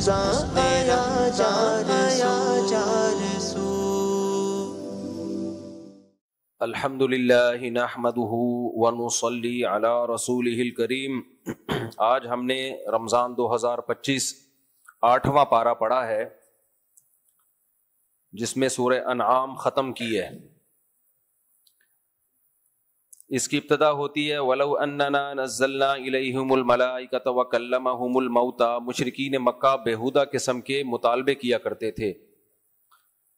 رمضان آیا چار سو۔ الحمد للہ نحمدہ ونصلی علی رسولہ الکریم۔ آج ہم نے رمضان 2025 8واں پارہ پڑھا ہے، جس میں سورہ انعام ختم کی ہے۔ اس کی ابتدا ہوتی ہے وَلَوْ أَنَّنَا نَزَّلْنَا إِلَيْهِمُ الْمَلَائِكَةَ وَكَلَّمَهُمُ الْمَوْتَى۔ مشرکین مکہ بیہودہ قسم کے مطالبے کیا کرتے تھے،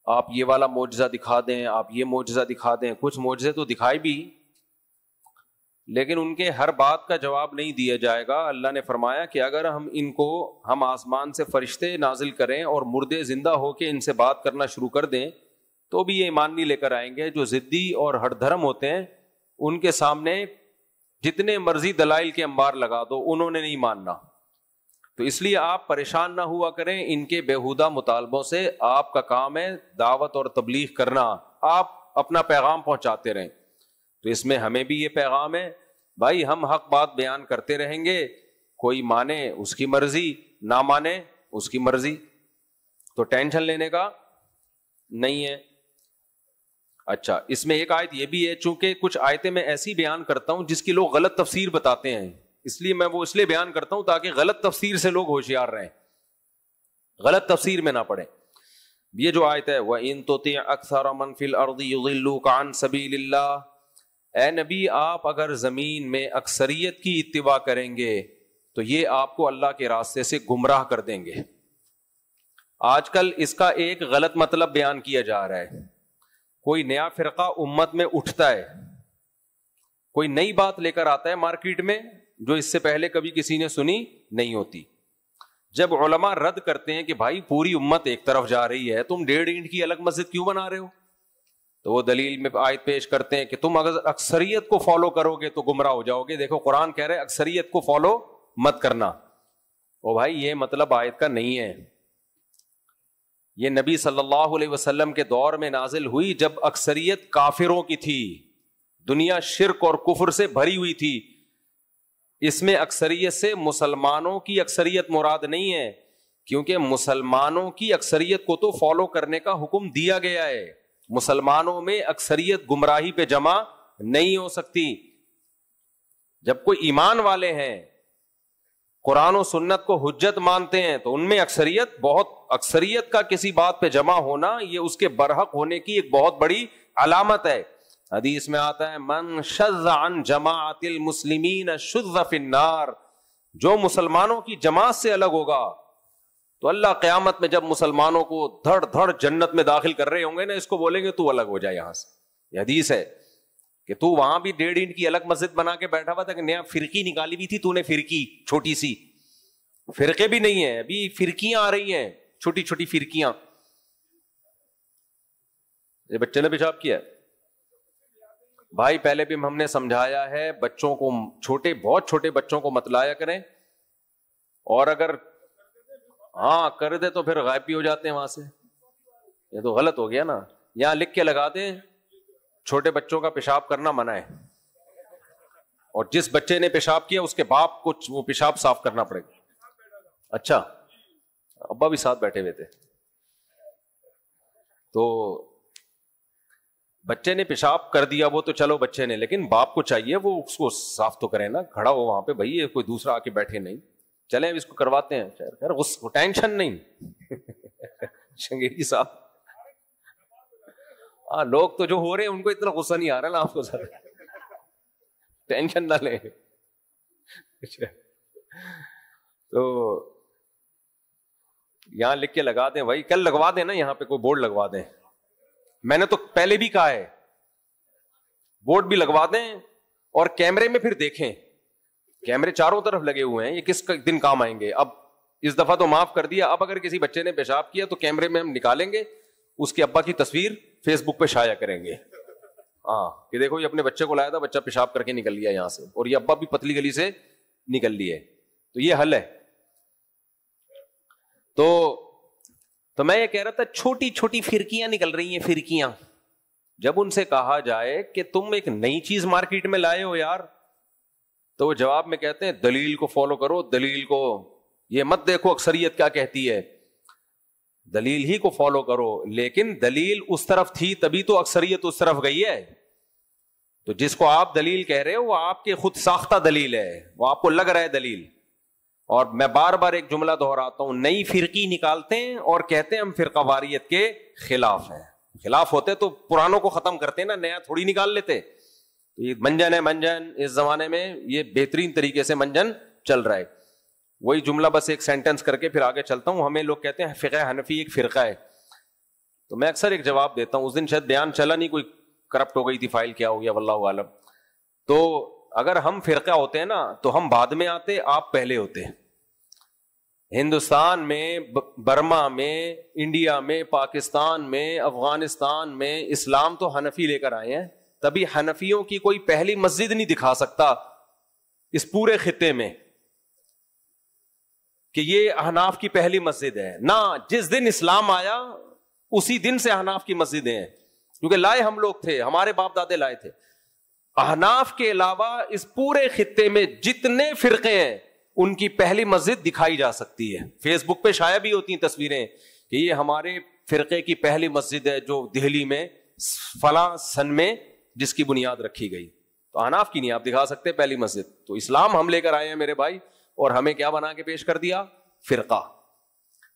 آپ یہ والا معجزہ دکھا دیں، آپ یہ معجزہ دکھا دیں۔ کچھ معجزے تو دکھائے بھی، لیکن ان کے ہر بات کا جواب نہیں دیا جائے گا۔ اللہ نے فرمایا کہ اگر ہم آسمان سے فرشتے نازل کریں اور مردے زندہ ہو کے ان سے بات کرنا شروع کر دیں تو بھی یہ ایمان نہیں لے کر آئیں گے۔ جو ضدی اور ہٹ دھرم ہوتے ہیں ان کے سامنے جتنے مرضی دلائل کے انبار لگا دو، انہوں نے نہیں ماننا۔ تو اس لیے آپ پریشان نہ ہوا کریں ان کے بیہودہ مطالبوں سے، آپ کا کام ہے دعوت اور تبلیغ کرنا، آپ اپنا پیغام پہنچاتے رہیں۔ تو اس میں ہمیں بھی یہ پیغام ہے بھائی، ہم حق بات بیان کرتے رہیں گے، کوئی مانے اس کی مرضی، نہ مانے اس کی مرضی، تو ٹینشن لینے کا نہیں ہے۔ اچھا، اس میں ایک آیت یہ بھی ہے، چونکہ کچھ آیتیں میں ایسی بیان کرتا ہوں جس کی لوگ غلط تفسیر بتاتے ہیں، اس لیے میں وہ اس لیے بیان کرتا ہوں تاکہ غلط تفسیر سے لوگ ہوشیار رہیں، غلط تفسیر میں نہ پڑیں۔ یہ جو آیت ہے وَإِن تُطِعْ أَكْثَرَ مَنْ فِي الْأَرْضِ يُضِلُّوكَ عَنْ سَبِيلِ اللَّهِ، اے نبی آپ اگر زمین میں اکثریت کی اتباع کریں گے تو یہ آپ کو اللہ کے راستے سے گمراہ کر دیں گے۔ آج کل اس کا ایک غلط مطلب بیان کیا جا رہا ہے۔ کوئی نیا فرقہ امت میں اٹھتا ہے، کوئی نئی بات لے کر آتا ہے مارکیٹ میں جو اس سے پہلے کبھی کسی نے سنی نہیں ہوتی۔ جب علماء رد کرتے ہیں کہ بھائی پوری امت ایک طرف جا رہی ہے، تم 1.5 اینٹ کی الگ مسجد کیوں بنا رہے ہو، تو وہ دلیل میں آیت پیش کرتے ہیں کہ تم اگر اکثریت کو فالو کرو گے تو گمراہ ہو جاؤ گے۔ دیکھو قرآن کہہ رہے ہے اکثریت کو فالو مت کرنا، او بھائی یہ مطلب آیت کا نہیں ہے۔ یہ نبی صلی اللہ علیہ وسلم کے دور میں نازل ہوئی جب اکثریت کافروں کی تھی، دنیا شرک اور کفر سے بھری ہوئی تھی۔ اس میں اکثریت سے مسلمانوں کی اکثریت مراد نہیں ہے، کیونکہ مسلمانوں کی اکثریت کو تو فالو کرنے کا حکم دیا گیا ہے۔ مسلمانوں میں اکثریت گمراہی پہ جمع نہیں ہو سکتی۔ جب کوئی ایمان والے ہیں، قرآن و سنت کو حجت مانتے ہیں، تو ان میں اکثریت کا کسی بات پہ جمع ہونا یہ اس کے برحق ہونے کی ایک بہت بڑی علامت ہے۔ حدیث میں آتا ہے من شذ عن جماعت المسلمین شذ فی النار، جو مسلمانوں کی جماعت سے الگ ہوگا تو اللہ قیامت میں جب مسلمانوں کو دھڑ دھڑ جنت میں داخل کر رہے ہوں گے نا، اس کو بولیں گے تو الگ ہو جائے یہاں سے۔ یہ حدیث ہے کہ تو وہاں بھی 1.5 اینٹ کی الگ مسجد بنا کے بیٹھا ہوا تھا کہ نیا فرقی نکالی بھی تھی تو نے، فرقی چھوٹی سی، فرقے بھی نہیں ہیں ابھی، فرقیاں آ رہی ہیں، چھوٹی چھوٹی فرقیاں۔ یہ بچے نے پیشاب کیا بھائی، پہلے بھی ہم نے سمجھایا ہے بچوں کو، بہت چھوٹے بچوں کو مت لایا کریں، اور اگر ہاں کر دے تو پھر غائب بھی ہو جاتے ہیں وہاں سے۔ یہ تو غلط ہو گیا نا، یہاں لکھ کے لگا دیں چھوٹے بچوں کا پیشاب کرنا منع ہے، اور جس بچے نے پیشاب کیا اس کے باپ کو وہ پیشاب صاف کرنا پڑے گا۔ اچھا، ابا بھی ساتھ بیٹھے ہوئے تھے، تو بچے نے پیشاب کر دیا وہ تو چلو بچے نے، لیکن باپ کو چاہیے وہ اس کو صاف تو کرے نا، کھڑا ہو وہاں پہ، بھائی کوئی دوسرا آ کے بیٹھے نہیں، چلیں اس کو کرواتے ہیں، خیر ٹینشن نہیں شنگیری صاحب۔ ہاں لوگ تو جو ہو رہے ہیں ان کو اتنا غصہ نہیں آ رہا نا، آپ کو سر ٹینشن نہ لیں۔ تو یہاں لکھ کے لگا دیں بھائی، کل لگوا دیں نا، یہاں پہ کوئی بورڈ لگوا دیں، میں نے تو پہلے بھی کہا ہے بورڈ بھی لگوا دیں، اور کیمرے میں پھر دیکھیں، کیمرے چاروں طرف لگے ہوئے ہیں، یہ کس دن کام آئیں گے۔ اب اس دفعہ تو معاف کر دیا، اب اگر کسی بچے نے پیشاب کیا تو کیمرے میں ہم نکالیں گے، اس کے ابا کی تصویر فیس بک پہ شائع کریں گے، ہاں کہ دیکھو یہ اپنے بچے کو لایا تھا، بچہ پیشاب کر کے نکل لیا یہاں سے، اور یہ ابا بھی پتلی گلی سے نکل لیے، تو یہ حل ہے۔ تو میں یہ کہہ رہا تھا چھوٹی چھوٹی فرقیاں نکل رہی ہیں، فرقیاں، جب ان سے کہا جائے کہ تم ایک نئی چیز مارکیٹ میں لائے ہو یار، تو وہ جواب میں کہتے ہیں دلیل کو فالو کرو، دلیل کو یہ مت دیکھو اکثریت کیا کہتی ہے, دلیل ہی کو فالو کرو. لیکن دلیل اس طرف تھی تبھی تو اکثریت اس طرف گئی ہے. تو جس کو آپ دلیل کہہ رہے ہو وہ آپ کے خود ساختہ دلیل ہے, وہ آپ کو لگ رہا ہے دلیل. اور میں بار بار ایک جملہ دہراتا ہوں, نئی فرقی نکالتے ہیں اور کہتے ہیں ہم فرقہ واریت کے خلاف ہیں. خلاف ہوتے تو پرانوں کو ختم کرتے نا, نیا تھوڑی نکال لیتے. یہ منجن ہے, منجن اس زمانے میں یہ بہترین طریقے سے منجن چل رہا ہے. وہی جملہ بس ایک سینٹنس کر کے پھر آگے چلتا ہوں. ہمیں لوگ کہتے ہیں فقہ حنفی ایک فرقہ ہے, تو میں اکثر ایک جواب دیتا ہوں. اس دن شاید بیان چلا نہیں, کوئی کرپٹ ہو گئی تھی, فائل کیا ہو گیا واللہ عالم. تو اگر ہم فرقہ ہوتے ہیں نا تو ہم بعد میں آتے, آپ پہلے ہوتے. ہندوستان میں, برما میں, انڈیا میں, پاکستان میں, افغانستان میں اسلام تو حنفی لے کر آئے ہیں. تبھی حنفیوں کی کوئی پہلی مسجد نہیں دکھا سکتا اس پورے خطے میں کہ یہ احناف کی پہلی مسجد ہے. نہ, جس دن اسلام آیا اسی دن سے احناف کی مسجدیں ہیں, کیونکہ لائے ہم لوگ تھے, ہمارے باپ دادے لائے تھے. احناف کے علاوہ اس پورے خطے میں جتنے فرقے ہیں ان کی پہلی مسجد دکھائی جا سکتی ہے. فیس بک پہ شائع بھی ہوتی ہیں تصویریں کہ یہ ہمارے فرقے کی پہلی مسجد ہے جو دہلی میں فلاں سن میں جس کی بنیاد رکھی گئی. تو احناف کی نہیں آپ دکھا سکتے پہلی مسجد. تو اسلام ہم لے کر آئے ہیں میرے بھائی, اور ہمیں کیا بنا کے پیش کر دیا؟ فرقہ.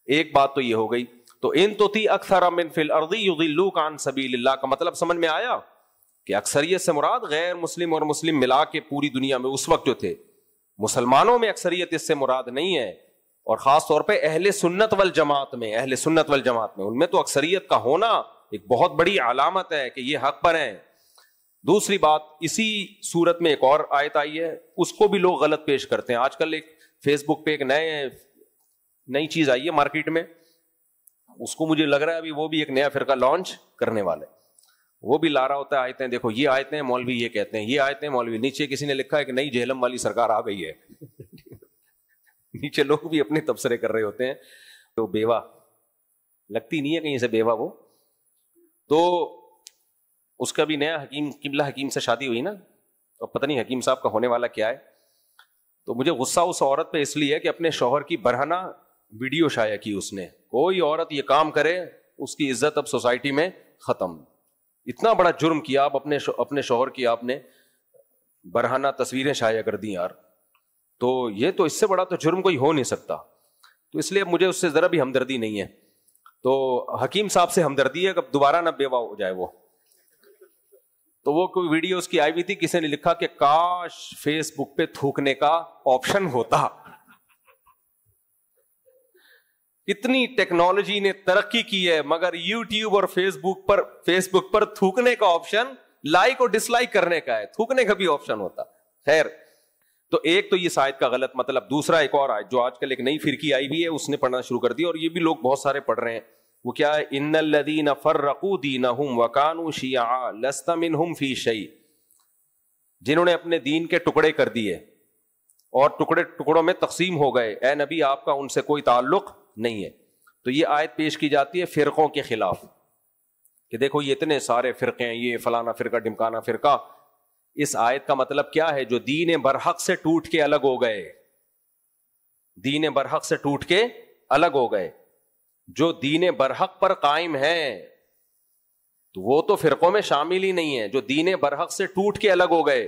ایک بات تو یہ ہو گئی. تو ان تطیع اکثر من فی الارض یضلوک عن سبیل اللہ کا مطلب سمجھ میں آیا کہ اکثریت سے مراد غیر مسلم اور مسلم ملا کے پوری دنیا میں اس وقت جو تھے. مسلمانوں میں اکثریت اس سے مراد نہیں ہے, اور خاص طور پہ اہل سنت والجماعت میں, اہل سنت والجماعت میں, ان میں تو اکثریت کا ہونا ایک بہت بڑی علامت ہے کہ یہ حق پر ہیں. دوسری بات, اسی صورت میں ایک اور آیت آئی ہے, اس کو بھی لوگ غلط پیش کرتے ہیں. آج کل ایک فیس بک پہ ایک نئی چیز آئی ہے مارکیٹ میں, اس کو مجھے لگ رہا ہے ابھی وہ بھی ایک نیا فرقہ لانچ کرنے والے. وہ بھی لا رہا ہوتا ہے آیتیں, دیکھو یہ آیتیں مولوی یہ کہتے ہیں, یہ آیتیں مولوی, نیچے کسی نے لکھا ہے کہ نئی جہلم والی سرکار آ گئی ہے. نیچے لوگ بھی اپنے تبصرے کر رہے ہوتے ہیں. تو بیوہ لگتی نہیں ہے کہیں سے بیوہ وہ, تو اس کا بھی نیا حکیم قبلہ حکیم سے شادی ہوئی نا, اور پتہ نہیں حکیم صاحب کا ہونے والا کیا ہے. تو مجھے غصہ اس عورت پہ اس لیے ہے کہ اپنے شوہر کی برہنہ ویڈیو شائع کی اس نے. کوئی عورت یہ کام کرے اس کی عزت اب سوسائٹی میں ختم. اتنا بڑا جرم کیا آپ اپنے شوہر کی آپ نے برہنہ تصویریں شائع کر دی یار. تو یہ تو اس سے بڑا تو جرم کوئی ہو نہیں سکتا. تو اس لیے مجھے اس سے ذرا بھی ہمدردی نہیں ہے. تو حکیم صاحب سے ہمدردی ہے کہ دوبارہ نہ بیوہ ہو جائے وہ. تو وہ کوئی ویڈیو اس کی آئی ہوئی تھی, کسی نے لکھا کہ کاش فیس بک پہ تھوکنے کا آپشن ہوتا. اتنی ٹیکنالوجی نے ترقی کی ہے مگر یوٹیوب اور فیس بک پر تھوکنے کا آپشن لائک اور ڈس لائک کرنے کا ہے, تھوکنے کا بھی آپشن ہوتا. خیر, تو ایک تو یہ آیت کا غلط مطلب. دوسرا ایک اور آیت جو آج کل ایک نئی فرقی آئی بھی ہے اس نے پڑھنا شروع کر دی, اور یہ بھی لوگ بہت سارے پڑھ رہے ہیں. وہ کیا ہے؟ ان الذین فرقوا دینہم وکانوا شیعا لست منہم فی شیء, جنہوں نے اپنے دین کے ٹکڑے کر دیے اور ٹکڑوں میں تقسیم ہو گئے, اے نبی آپ کا ان سے کوئی تعلق نہیں ہے. تو یہ آیت پیش کی جاتی ہے فرقوں کے خلاف کہ دیکھو یہ اتنے سارے فرقے ہیں, یہ فلانا فرقہ ڈمکانا فرقہ. اس آیت کا مطلب کیا ہے؟ جو دین برحق سے ٹوٹ کے الگ ہو گئے, دین برحق سے ٹوٹ کے الگ ہو گئے, جو دین برحق پر قائم ہیں تو وہ تو فرقوں میں شامل ہی نہیں ہے. جو دین برحق سے ٹوٹ کے الگ ہو گئے,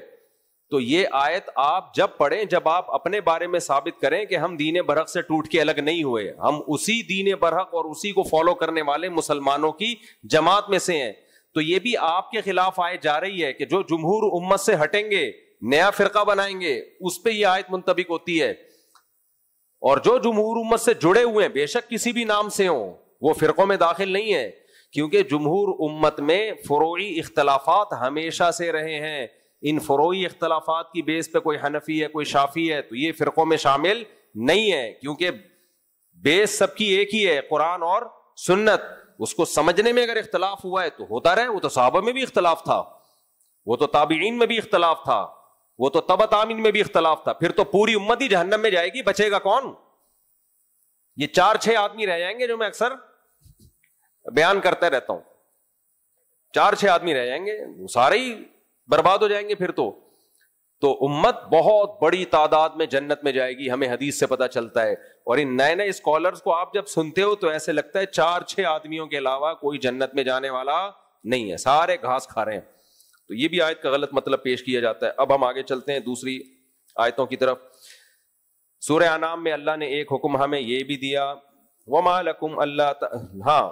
تو یہ آیت آپ جب پڑھیں جب آپ اپنے بارے میں ثابت کریں کہ ہم دین برحق سے ٹوٹ کے الگ نہیں ہوئے, ہم اسی دین برحق اور اسی کو فالو کرنے والے مسلمانوں کی جماعت میں سے ہیں, تو یہ بھی آپ کے خلاف آیت جا رہی ہے کہ جو جمہور امت سے ہٹیں گے, نیا فرقہ بنائیں گے, اس پہ یہ آیت منطبق ہوتی ہے. اور جو جمہور امت سے جڑے ہوئے ہیں, بے شک کسی بھی نام سے ہوں, وہ فرقوں میں داخل نہیں ہے, کیونکہ جمہور امت میں فروعی اختلافات ہمیشہ سے رہے ہیں. ان فروعی اختلافات کی بیس پہ کوئی حنفی ہے کوئی شافعی ہے تو یہ فرقوں میں شامل نہیں ہے, کیونکہ بیس سب کی ایک ہی ہے, قرآن اور سنت. اس کو سمجھنے میں اگر اختلاف ہوا ہے تو ہوتا رہے, وہ تو صحابہ میں بھی اختلاف تھا, وہ تو تابعین میں بھی اختلاف تھا, وہ تو تبع تابعین میں بھی اختلاف تھا. پھر تو پوری امت ہی جہنم میں جائے گی, بچے گا کون؟ یہ 4-6 آدمی رہ جائیں گے جو میں اکثر بیان کرتے رہتا ہوں. 4-6 آدمی رہ جائیں گے, وہ سارے ہی برباد ہو جائیں گے پھر تو تو امت بہت بڑی تعداد میں جنت میں جائے گی, ہمیں حدیث سے پتہ چلتا ہے. اور ان نئے نئے اسکالرز کو آپ جب سنتے ہو تو ایسے لگتا ہے 4-6 آدمیوں کے علاوہ کوئی جنت میں جانے والا نہیں ہے, سارے گھاس کھا رہے ہیں. تو یہ بھی آیت کا غلط مطلب پیش کیا جاتا ہے. اب ہم آگے چلتے ہیں دوسری آیتوں کی طرف. سورہ انعام میں اللہ نے ایک حکم ہمیں یہ بھی دیا, وما لکم اللہ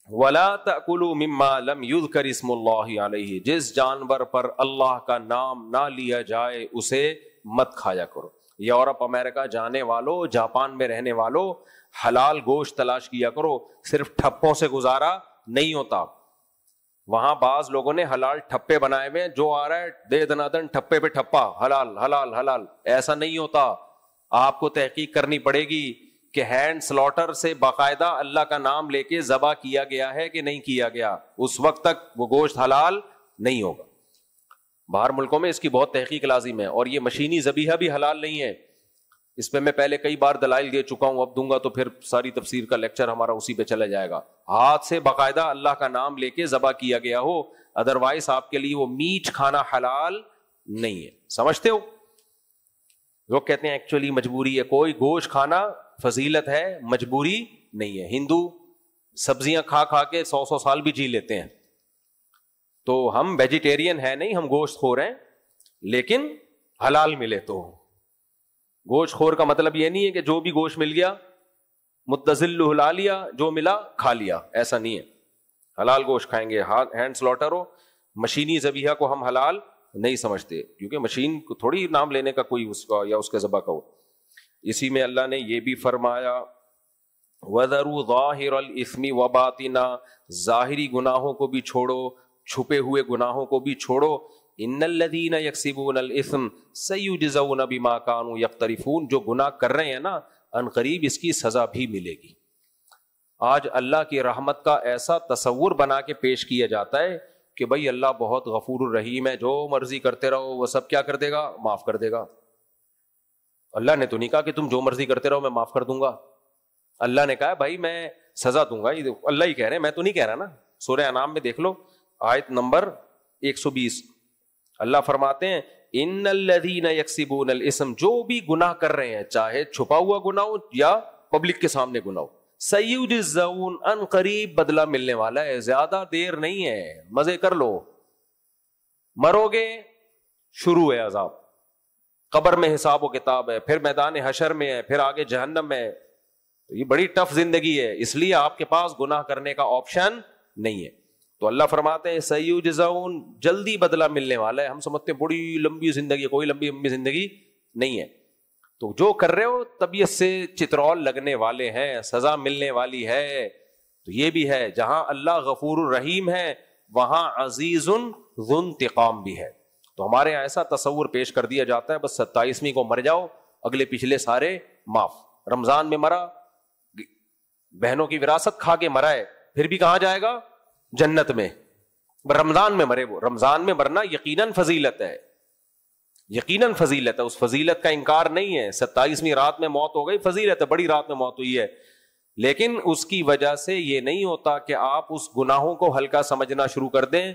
ولا تأکلوا مما لم یذکر اسم اللہ علیہ, جس جانور پر اللہ کا نام نہ لیا جائے اسے مت کھایا کرو. یورپ امریکہ جانے والوں, جاپان میں رہنے والوں, حلال گوشت تلاش کیا کرو, صرف ٹھپوں سے گزارا نہیں ہوتا. وہاں بعض لوگوں نے حلال ٹھپے بنائے ہوئے, جو آ رہا ہے دے دنادن ٹھپے پہ ٹھپا, حلال حلال حلال. ایسا نہیں ہوتا, آپ کو تحقیق کرنی پڑے گی کہ ہینڈ سلاٹر سے باقاعدہ اللہ کا نام لے کے ذبح کیا گیا ہے کہ نہیں کیا گیا, اس وقت تک وہ گوشت حلال نہیں ہوگا. باہر ملکوں میں اس کی بہت تحقیق لازم ہے. اور یہ مشینی ذبیحہ بھی حلال نہیں ہے, اس پہ میں پہلے کئی بار دلائل دے چکا ہوں, اب دوں گا تو پھر ساری تفسیر کا لیکچر ہمارا اسی پہ چلا جائے گا. ہاتھ سے باقاعدہ اللہ کا نام لے کے ذبح کیا گیا ہو, ادروائز آپ کے لیے وہ میٹ کھانا حلال نہیں ہے. سمجھتے ہو؟ لوگ کہتے ہیں ایکچولی مجبوری ہے. کوئی گوشت کھانا فضیلت ہے, مجبوری نہیں ہے. ہندو سبزیاں کھا کھا کے 100 سال بھی جی لیتے ہیں. تو ہم ویجیٹیرین ہیں نہیں, ہم گوشت خور ہیں, لیکن حلال ملے تو. گوشت خور کا مطلب یہ نہیں ہے کہ جو بھی گوشت مل گیا متزل ہلا لیا, جو ملا کھا لیا, ایسا نہیں ہے. حلال گوشت کھائیں گے. ہینڈ سلاٹر ہو, مشینی ذبیحہ کو ہم حلال نہیں سمجھتے, کیونکہ مشین کو تھوڑی نام لینے کا کوئی اس کا یا اس کے ذبح کا ہو. اسی میں اللہ نے یہ بھی فرمایا وَذَرُوا ظَاهِرَ الْإِثْمِ وَبَاطِنَا, ظاہری گناہوں کو بھی چھوڑو, چھپے ہوئے گناہوں کو بھی چھوڑو. ان الذین یکسبون الاثم سیجزون بما کانوا یقترفون, جو گناہ کر رہے ہیں نا ان قریب اس کی سزا بھی ملے گی. آج اللہ کی رحمت کا ایسا تصور بنا کے پیش کیا جاتا ہے کہ بھائی اللہ بہت غفور الرحیم ہے, جو مرضی کرتے رہو وہ سب کیا کر دے گا, معاف کر دے گا. اللہ نے تو نہیں کہا کہ تم جو مرضی کرتے رہو میں معاف کر دوں گا. اللہ نے کہا بھائی میں سزا دوں گا. یہ اللہ ہی کہہ رہے ہیں, میں تو نہیں کہہ رہا نا. سورہ انعام میں دیکھ لو آیت نمبر 120, اللہ فرماتے ہیں ان الذین یکسبون الاثم, جو بھی گناہ کر رہے ہیں چاہے چھپا ہوا گناہ ہو یا پبلک کے سامنے گناہ ہو, سیجزون ان قریب بدلہ ملنے والا ہے, زیادہ دیر نہیں ہے, مزے کر لو. مرو گے شروع ہے عذاب, قبر میں حساب و کتاب ہے, پھر میدان حشر میں ہے, پھر آگے جہنم میں ہے. تو یہ بڑی ٹف زندگی ہے, اس لیے آپ کے پاس گناہ کرنے کا آپشن نہیں ہے. تو اللہ فرماتے ہیں سیجزون, جلدی بدلہ ملنے والا ہے. ہم سمجھتے ہیں بڑی لمبی زندگی, کوئی لمبی زندگی نہیں ہے. تو جو کر رہے ہو طبیعت سے چترول لگنے والے ہیں, سزا ملنے والی ہے. تو یہ بھی ہے, جہاں اللہ غفور الرحیم ہے وہاں عزیز ذو انتقام بھی ہے. تو ہمارے یہاں ایسا تصور پیش کر دیا جاتا ہے بس 27ویں کو مر جاؤ, اگلے پچھلے سارے معاف. رمضان میں مرا, بہنوں کی وراثت کھا کے مرا ہے, پھر بھی کہاں جائے گا, جنت میں. رمضان میں مرے, وہ رمضان میں مرنا یقیناً فضیلت ہے, یقیناً فضیلت ہے, اس فضیلت کا انکار نہیں ہے. 27ویں رات میں موت ہو گئی, فضیلت ہے, بڑی رات میں موت ہوئی ہے, لیکن اس کی وجہ سے یہ نہیں ہوتا کہ آپ اس گناہوں کو ہلکا سمجھنا شروع کر دیں.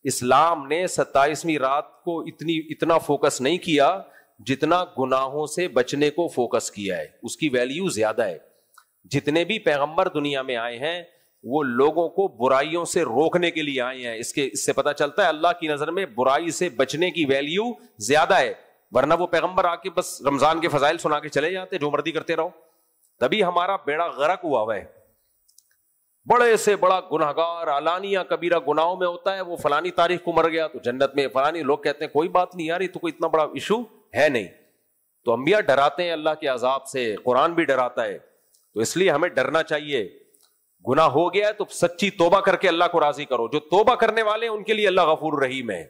اسلام نے 27ویں رات کو اتنا فوکس نہیں کیا جتنا گناہوں سے بچنے کو فوکس کیا ہے. اس کی ویلیو زیادہ ہے. جتنے بھی پیغمبر دنیا میں آئے ہیں وہ لوگوں کو برائیوں سے روکنے کے لیے آئے ہیں. اس سے پتہ چلتا ہے اللہ کی نظر میں برائی سے بچنے کی ویلیو زیادہ ہے. ورنہ وہ پیغمبر آ کے بس رمضان کے فضائل سنا کے چلے جاتے, جو مرضی کرتے رہو. تبھی ہمارا بیڑا غرق ہوا ہے. بڑے سے بڑا گناہگار علانیہ کبیرہ گناہوں میں ہوتا ہے, وہ فلانی تاریخ کو مر گیا تو جنت میں, فلانی, لوگ کہتے ہیں کوئی بات نہیں یار, یہ تو کوئی اتنا بڑا ایشو ہے نہیں. تو انبیاء ڈراتے ہیں اللہ کے عذاب سے, قرآن بھی ڈراتا ہے. تو اس لیے ہمیں ڈرنا چاہیے. گناہ ہو گیا ہے تو سچی توبہ کر کے اللہ کو راضی کرو. جو توبہ کرنے والے ہیں ان کے لیے اللہ غفور رحیم ہے.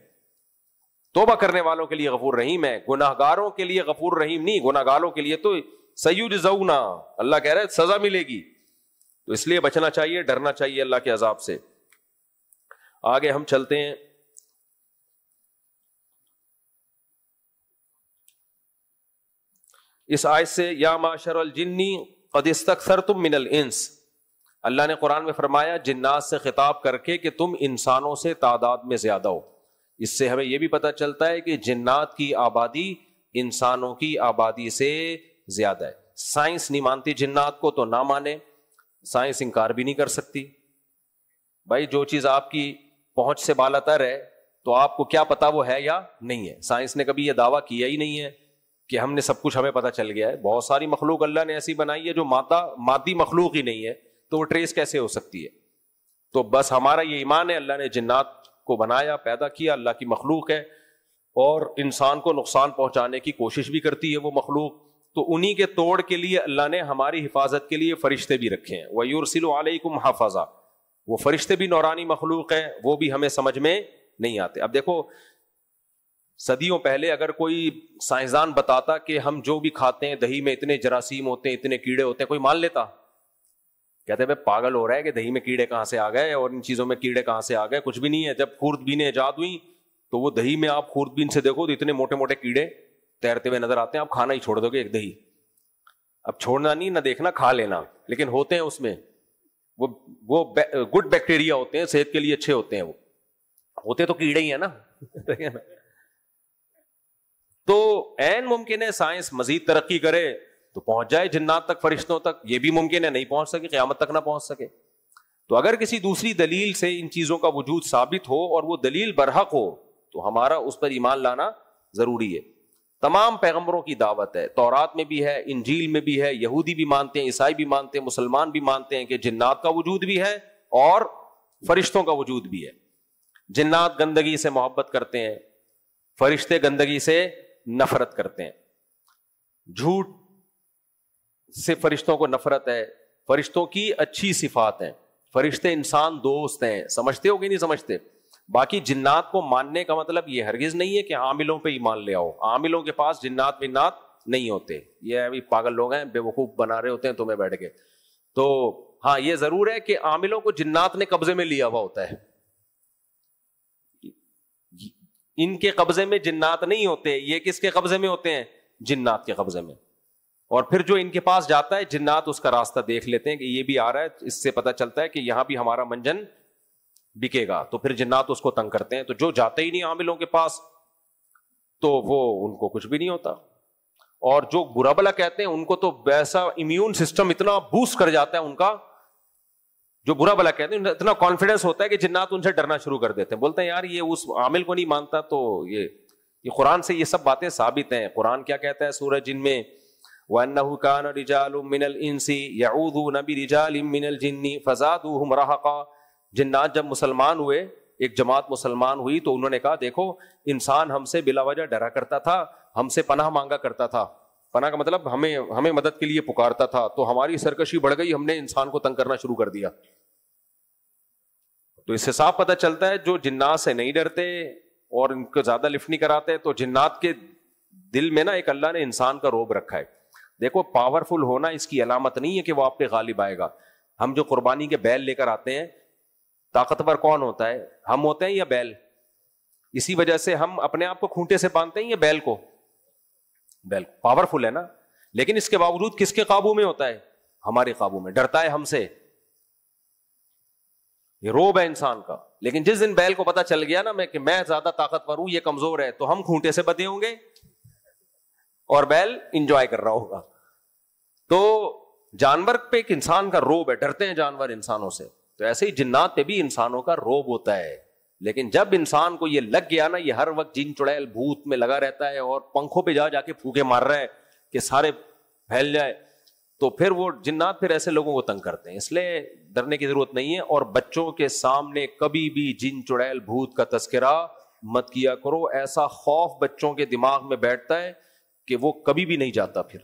توبہ کرنے والوں کے لیے غفور رحیم ہے, گناہگاروں کے لیے غفور رحیم نہیں. گناہگاروں کے لیے تو سیجزون, اللہ کہہ رہا ہے سزا ملے گی. تو اس لیے بچنا چاہیے, ڈرنا چاہیے اللہ کے عذاب سے. آگے ہم چلتے ہیں. اس آیت سے یا معشر الجن قد استکثرتم من الانس, اللہ نے قرآن میں فرمایا جنات سے خطاب کر کے کہ تم انسانوں سے تعداد میں زیادہ ہو. اس سے ہمیں یہ بھی پتہ چلتا ہے کہ جنات کی آبادی انسانوں کی آبادی سے زیادہ ہے. سائنس نہیں مانتی جنات کو تو نہ مانے, سائنس انکار بھی نہیں کر سکتی. بھائی جو چیز آپ کی پہنچ سے بالاتر ہے تو آپ کو کیا پتا وہ ہے یا نہیں ہے. سائنس نے کبھی یہ دعویٰ کیا ہی نہیں ہے کہ ہم نے سب کچھ ہمیں پتا چل گیا ہے. بہت ساری مخلوق اللہ نے ایسی بنائی ہے جو مادی مخلوق ہی نہیں ہے, تو وہ ٹریس کیسے ہو سکتی ہے. تو بس ہمارا یہ ایمان ہے اللہ نے جنات کو بنایا, پیدا کیا, اللہ کی مخلوق ہے, اور انسان کو نقصان پہنچانے کی کوشش بھی کرتی ہے وہ مخلوق. تو انہی کے توڑ کے لیے اللہ نے ہماری حفاظت کے لیے فرشتے بھی رکھے ہیں. وَيُرْسِلُ عَلَيْكُمْ حَفَظًا, وہ فرشتے بھی نورانی مخلوق ہیں, وہ بھی ہمیں سمجھ میں نہیں آتے. اب دیکھو صدیوں پہلے اگر کوئی سائنسدان بتاتا کہ ہم جو بھی کھاتے ہیں دہی میں اتنے جراثیم ہوتے ہیں, اتنے کیڑے ہوتے ہیں, کوئی مان لیتا؟ کہتے ہیں پاگل ہو رہا ہے کہ دہی میں کیڑے کہاں سے آ گئے اور ان چیزوں میں کیڑے کہاں سے آ گئے. کچھ بھی نہیں ہے. جب خوردبینیں ایجاد ہوئی تو وہ دہی میں آپ خوردبین سے دیکھو تو اتنے موٹے موٹے کیڑے تیرتے ہوئے نظر آتے ہیں. آپ کھانا ہی چھوڑ دو گے ایک دہی. اب چھوڑنا نہیں نہ دیکھنا, کھا لینا, لیکن ہوتے ہیں اس میں وہ گڈ بیکٹیریا ہوتے ہیں, صحت کے لیے اچھے ہوتے ہیں. وہ ہوتے تو کیڑے ہی ہیں نا. تو عین ممکن ہے سائنس مزید ترقی کرے تو پہنچ جائے جنات تک, فرشتوں تک. یہ بھی ممکن ہے نہیں پہنچ سکے, قیامت تک نہ پہنچ سکے. تو اگر کسی دوسری دلیل سے ان چیزوں کا وجود ثابت ہو اور وہ دلیل برحق ہو تو ہمارا اس پر ایمان لانا ضروری ہے. تمام پیغمبروں کی دعوت ہے, تورات میں بھی ہے, انجیل میں بھی ہے, یہودی بھی مانتے ہیں, عیسائی بھی مانتے ہیں, مسلمان بھی مانتے ہیں کہ جنات کا وجود بھی ہے اور فرشتوں کا وجود بھی ہے. جنات گندگی سے محبت کرتے ہیں, فرشتے گندگی سے نفرت کرتے ہیں. جھوٹ سے فرشتوں کو نفرت ہے. فرشتوں کی اچھی صفات ہیں, فرشتے انسان دوست ہیں. سمجھتے ہو کہ نہیں سمجھتے؟ باقی جنات کو ماننے کا مطلب یہ ہرگز نہیں ہے کہ عاملوں پہ ایمان لے آؤ. عاملوں کے پاس جنات بنات نہیں ہوتے. یہ ابھی پاگل لوگ ہیں, بے وقوف بنا رہے ہوتے ہیں تمہیں بیٹھ کے. تو ہاں یہ ضرور ہے کہ عاملوں کو جنات نے قبضے میں لیا ہوا ہوتا ہے. ان کے قبضے میں جنات نہیں ہوتے, یہ کس کے قبضے میں ہوتے ہیں؟ جنات کے قبضے میں. اور پھر جو ان کے پاس جاتا ہے جنات اس کا راستہ دیکھ لیتے ہیں کہ یہ بھی آ رہا ہے, اس سے پتہ چلتا ہے کہ یہاں بھی ہمارا منجن بکے گا, تو پھر جنات اس کو تنگ کرتے ہیں. تو جو جاتے ہی نہیں عاملوں کے پاس تو وہ ان کو کچھ بھی نہیں ہوتا. اور جو برا بلا کہتے ہیں ان کو تو ویسا امیون سسٹم اتنا بوسٹ کر جاتا ہے ان کا, جو برا بلا کہتے ہیں اتنا کانفیڈنس ہوتا ہے کہ جنات ان سے ڈرنا شروع کر دیتے ہیں. بولتے ہیں یار یہ اس عامل کو نہیں مانتا. تو یہ قرآن سے یہ سب باتیں ثابت ہیں. قرآن کیا کہتا ہے سورہ جن میں, وَأَنَّهُ كَانَ رِجَالٌ مِّنَ الْإِنسِ يَعُوذُونَ بِرِجَالٍ مِّنَ الْجِنِّ فَزَادُوهُمْ رَهَقًا. جنات جب مسلمان ہوئے, ایک جماعت مسلمان ہوئی تو انہوں نے کہا دیکھو انسان ہم سے بلا وجہ ڈرا کرتا تھا, ہم سے پناہ مانگا کرتا تھا. پناہ کا مطلب ہمیں مدد کے لیے پکارتا تھا, تو ہماری سرکشی بڑھ گئی, ہم نے انسان کو تنگ کرنا شروع کر دیا. تو اس سے صاف پتہ چلتا ہے جو جنات سے نہیں ڈرتے اور ان کو زیادہ لفٹ نہیں کراتے, تو جنات کے دل میں نا ایک اللہ نے انسان کا روب رکھا ہے. دیکھو پاورفل ہونا اس کی علامت نہیں ہے کہ وہ آپ پہ غالب آئے گا. ہم جو قربانی کے بیل لے کر آتے ہیں, طاقتور کون ہوتا ہے؟ ہم ہوتے ہیں یا بیل؟ اسی وجہ سے ہم اپنے آپ کو کھونٹے سے باندھتے ہیں یا بیل کو؟ بیل پاورفل ہے نا, لیکن اس کے باوجود کس کے قابو میں ہوتا ہے؟ ہمارے قابو میں. ڈرتا ہے ہم سے, یہ روب ہے انسان کا. لیکن جس دن بیل کو پتا چل گیا نا کہ میں زیادہ طاقتور ہوں, یہ کمزور ہے, تو ہم کھونٹے سے بدے ہوں گے اور بیل انجوائے کر رہا ہوگا. تو جانور پہ ایک انسان کا روب ہے, ڈرتے ہیں جانور انسانوں سے. تو ایسے ہی جنات پہ بھی انسانوں کا روب ہوتا ہے. لیکن جب انسان کو یہ لگ گیا نا, یہ ہر وقت جن چڑیل بھوت میں لگا رہتا ہے اور پنکھوں پہ جا کے پھونکے مار رہا ہے کہ سارے پھیل جائے, تو پھر وہ جنات پھر ایسے لوگوں کو تنگ کرتے ہیں. اس لیے ڈرنے کی ضرورت نہیں ہے. اور بچوں کے سامنے کبھی بھی جن چڑیل بھوت کا تذکرہ مت کیا کرو. ایسا خوف بچوں کے دماغ میں بیٹھتا ہے کہ وہ کبھی بھی نہیں جاتا. پھر